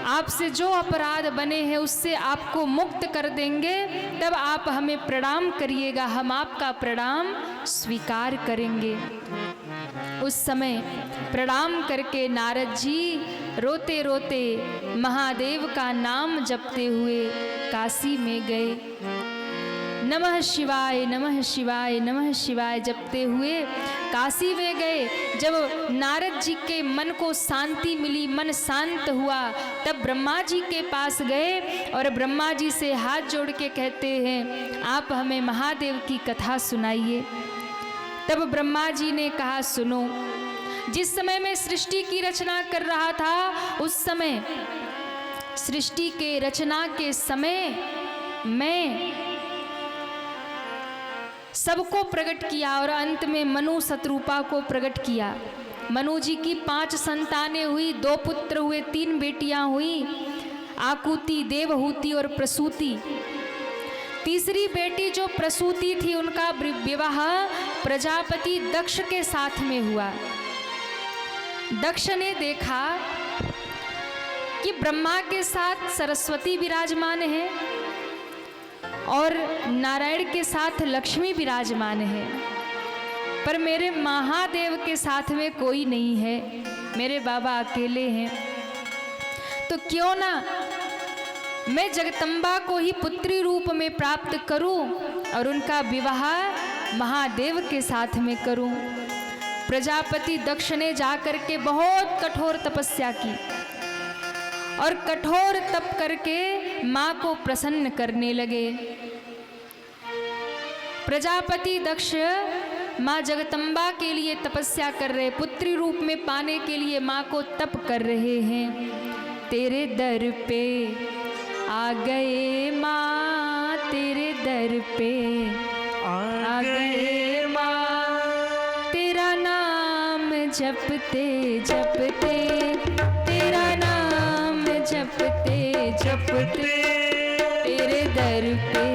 आपसे जो अपराध बने हैं उससे आपको मुक्त कर देंगे, तब आप हमें प्रणाम करिएगा, हम आपका प्रणाम स्वीकार करेंगे। उस समय प्रणाम करके नारद जी रोते रोते महादेव का नाम जपते हुए काशी में गए। नमः शिवाय नमः शिवाय नमः शिवाय जपते हुए काशी में गए। जब नारद जी के मन को शांति मिली, मन शांत हुआ, तब ब्रह्मा जी के पास गए और ब्रह्मा जी से हाथ जोड़ के कहते हैं, आप हमें महादेव की कथा सुनाइए। तब ब्रह्मा जी ने कहा, सुनो, जिस समय मैं सृष्टि की रचना कर रहा था, उस समय सृष्टि के रचना के समय मैं सबको प्रकट किया और अंत में मनु शत्रुपा को प्रकट किया। मनु जी की 5 संतानें हुई, 2 पुत्र हुए, 3 बेटियां हुई, आकुति, देवहूति और प्रसूति। तीसरी बेटी जो प्रसूति थी, उनका विवाह प्रजापति दक्ष के साथ में हुआ। दक्ष ने देखा कि ब्रह्मा के साथ सरस्वती विराजमान है और नारायण के साथ लक्ष्मी विराजमान है, पर मेरे महादेव के साथ में कोई नहीं है, मेरे बाबा अकेले हैं, तो क्यों ना मैं जगदम्बा को ही पुत्री रूप में प्राप्त करूं और उनका विवाह महादेव के साथ में करूं। प्रजापति दक्ष ने जाकर के बहुत कठोर तपस्या की और कठोर तप करके माँ को प्रसन्न करने लगे। प्रजापति दक्ष माँ जगदम्बा के लिए तपस्या कर रहे, पुत्री रूप में पाने के लिए माँ को तप कर रहे हैं। तेरे दर पे आ गए माँ, तेरे दर पे आ गए माँ, तेरा नाम जपते जपते, तेरा नाम जपते जपते, तेरे दर पे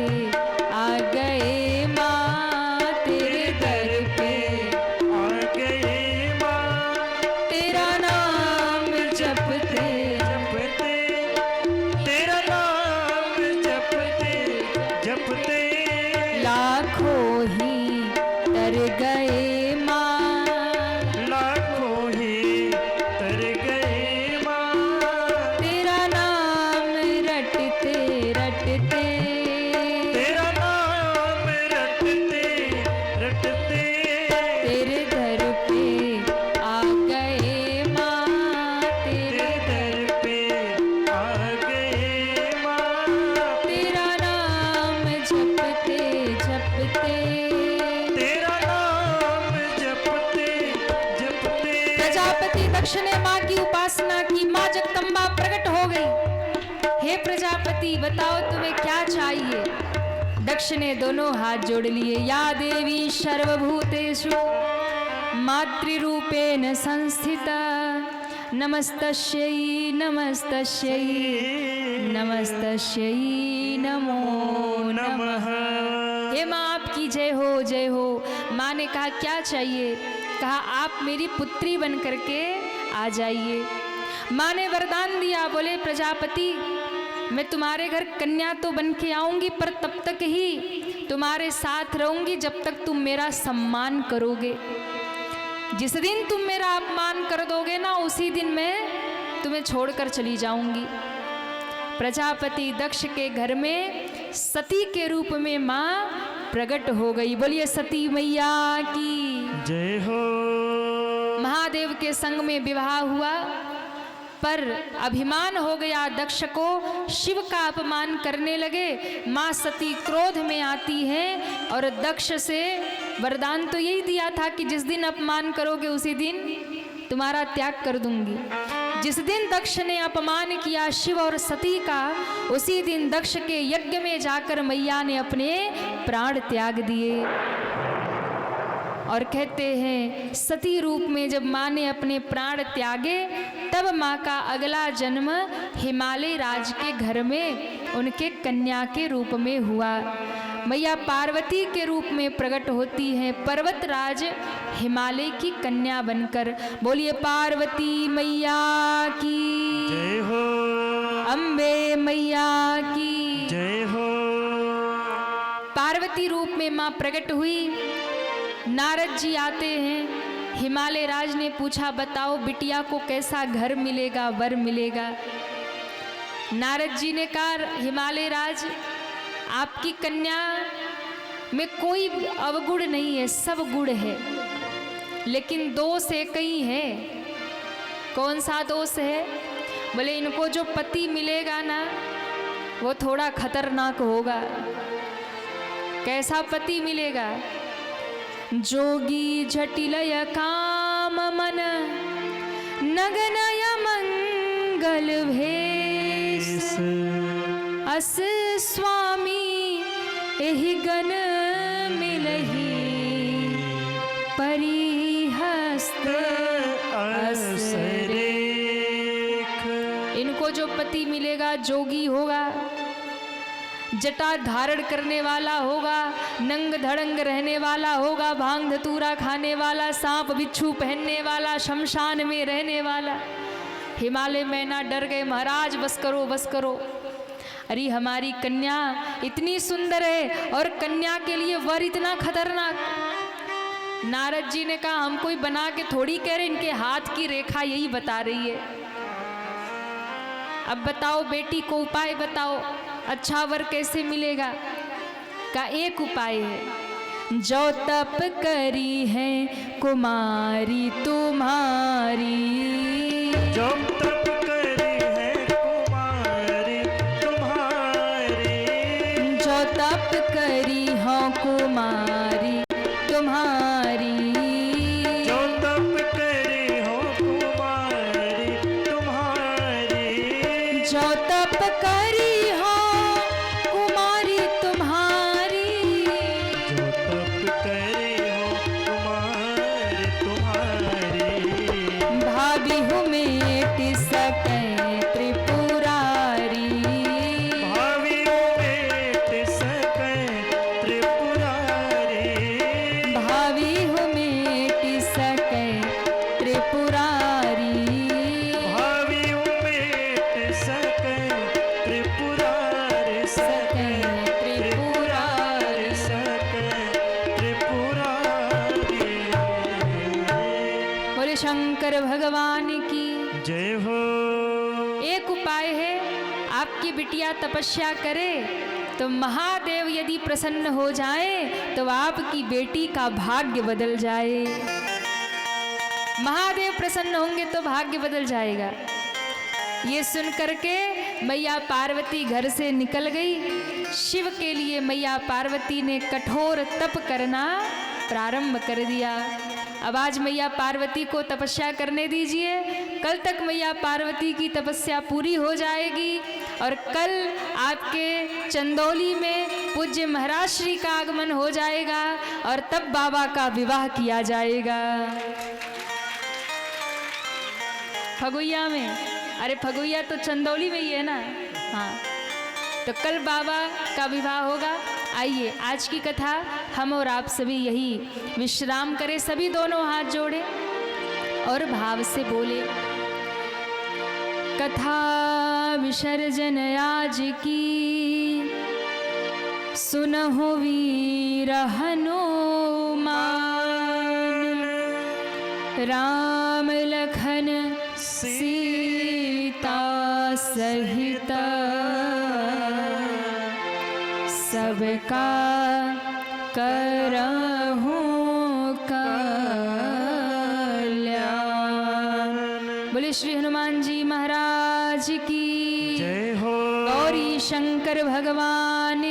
आ गए माँ, तेरे दर पे आ गए माँ, तेरा नाम जपते जपते, तेरा नाम जपते जपते, लाखों ही तर गए माँ, लाखों ही तर गए माँ, तेरा नाम रटते रटते, तेरा नाम रटते रटते, तेरे दर पे आ गए माँ, तेरे दर पे आ गए माँ, तेरा नाम जपते जपते, तेरा नाम जपते जपते। प्रजापति दक्ष ने माँ की उपासना की, माँ जगदम्बा प्रकट हो गई। हे प्रजापति, बताओ तुम्हें क्या चाहिए। दक्ष ने दोनों हाथ जोड़ लिए। या देवी सर्वभूतेषु मातृरूपेण संस्थिता नमस्तस्यै नमस्तस्यै नमस्तस्यै नमो नमः। हे माँ आपकी जय हो जय हो। माँ ने कहा क्या चाहिए? कहा आप मेरी पुत्री बन करके आ जाइए। माँ ने वरदान दिया, बोले प्रजापति मैं तुम्हारे घर कन्या तो बन के आऊंगी, पर तब तक ही तुम्हारे साथ रहूंगी जब तक तुम मेरा सम्मान करोगे। जिस दिन तुम मेरा अपमान कर दोगे ना, उसी दिन मैं तुम्हें छोड़कर चली जाऊंगी। प्रजापति दक्ष के घर में सती के रूप में माँ प्रकट हो गई। बोलिए सती मैया की जय हो। महादेव के संग में विवाह हुआ, पर अभिमान हो गया दक्ष को, शिव का अपमान करने लगे। माँ सती क्रोध में आती है और दक्ष से वरदान तो यही दिया था कि जिस दिन अपमान करोगे उसी दिन तुम्हारा त्याग कर दूंगी। जिस दिन दक्ष ने अपमान किया शिव और सती का, उसी दिन दक्ष के यज्ञ में जाकर मैया ने अपने प्राण त्याग दिए। और कहते हैं सती रूप में जब माँ ने अपने प्राण त्यागे, तब माँ का अगला जन्म हिमालय राज के घर में उनके कन्या के रूप में हुआ। मैया पार्वती के रूप में प्रकट होती है पर्वतराज हिमालय की कन्या बनकर। बोलिए पार्वती मैया की जय हो। अम्बे मैया की जय हो। पार्वती रूप में माँ प्रकट हुई। नारद जी आते हैं। हिमालय राज ने पूछा बताओ बिटिया को कैसा घर मिलेगा, वर मिलेगा? नारद जी ने कहा हिमालय राज आपकी कन्या में कोई अवगुण नहीं है, सब गुण है, लेकिन दोष एक ही है। कौन सा दोष है? बोले इनको जो पति मिलेगा ना वो थोड़ा खतरनाक होगा। कैसा पति मिलेगा? जोगी जटिलय काम मन नगनय मंगल भेष अस स्वामी एहि गण मिलहि परिहस्त असरेख। इनको जो पति मिलेगा जोगी होगा, जटा धारण करने वाला होगा, नंग धड़ंग रहने वाला होगा, भांग धतूरा खाने वाला, सांप बिच्छू पहनने वाला, शमशान में रहने वाला। हिमालय में ना डर गए महाराज, बस करो बस करो। अरे हमारी कन्या इतनी सुंदर है और कन्या के लिए वर इतना खतरनाक। नारद जी ने कहा हम कोई बना के थोड़ी कह रहे, इनके हाथ की रेखा यही बता रही है। अब बताओ बेटी को उपाय बताओ, अच्छा वर कैसे मिलेगा? का एक उपाय है, जो तप करी है कुमारी तुम्हारी, जो तप करी है कुमारी तुम्हारी, जो तप करी हो कुमारी तुम्हारी, जो तप करी हो कुमारी तुम्हारी, जो तप करी हो कुमारी तुम्हारी, जो तप करी हो कुमारी तुम्हारी, भाभी हूँ मेट सके त्रिपुरारी, भावी मेट सके त्रिपुरारी, भाभी हूँ मेट सके त्रिपुरारी, भावी मेट सके त्रिपुरारी, सके त्रिपुरारी। सके त्रिपुरारी। बोले शंकर भगवान की जय हो। एक उपाय है, आपकी बिटिया तपस्या करे तो महादेव यदि प्रसन्न हो जाए तो आपकी बेटी का भाग्य बदल जाए। महादेव प्रसन्न होंगे तो भाग्य बदल जाएगा। ये सुन करके मैया पार्वती घर से निकल गई। शिव के लिए मैया पार्वती ने कठोर तप करना प्रारंभ कर दिया। अब आज मैया पार्वती को तपस्या करने दीजिए, कल तक मैया पार्वती की तपस्या पूरी हो जाएगी और कल आपके चंदौली में पूज्य महाराज श्री का आगमन हो जाएगा और तब बाबा का विवाह किया जाएगा फगुइया में। अरे फगुइया तो चंदौली में ही है ना। हाँ, तो कल बाबा का विवाह होगा। आइए आज की कथा हम और आप सभी यही विश्राम करें, सभी दोनों हाथ जोड़े और भाव से बोले। कथा विसर्जन आज की सुनहु वीर हनुमान, राम लखन सीता सहित सबका करहूं कल्याण। बोले श्री हनुमान जी महाराज की जय हो। गौरी शंकर भगवान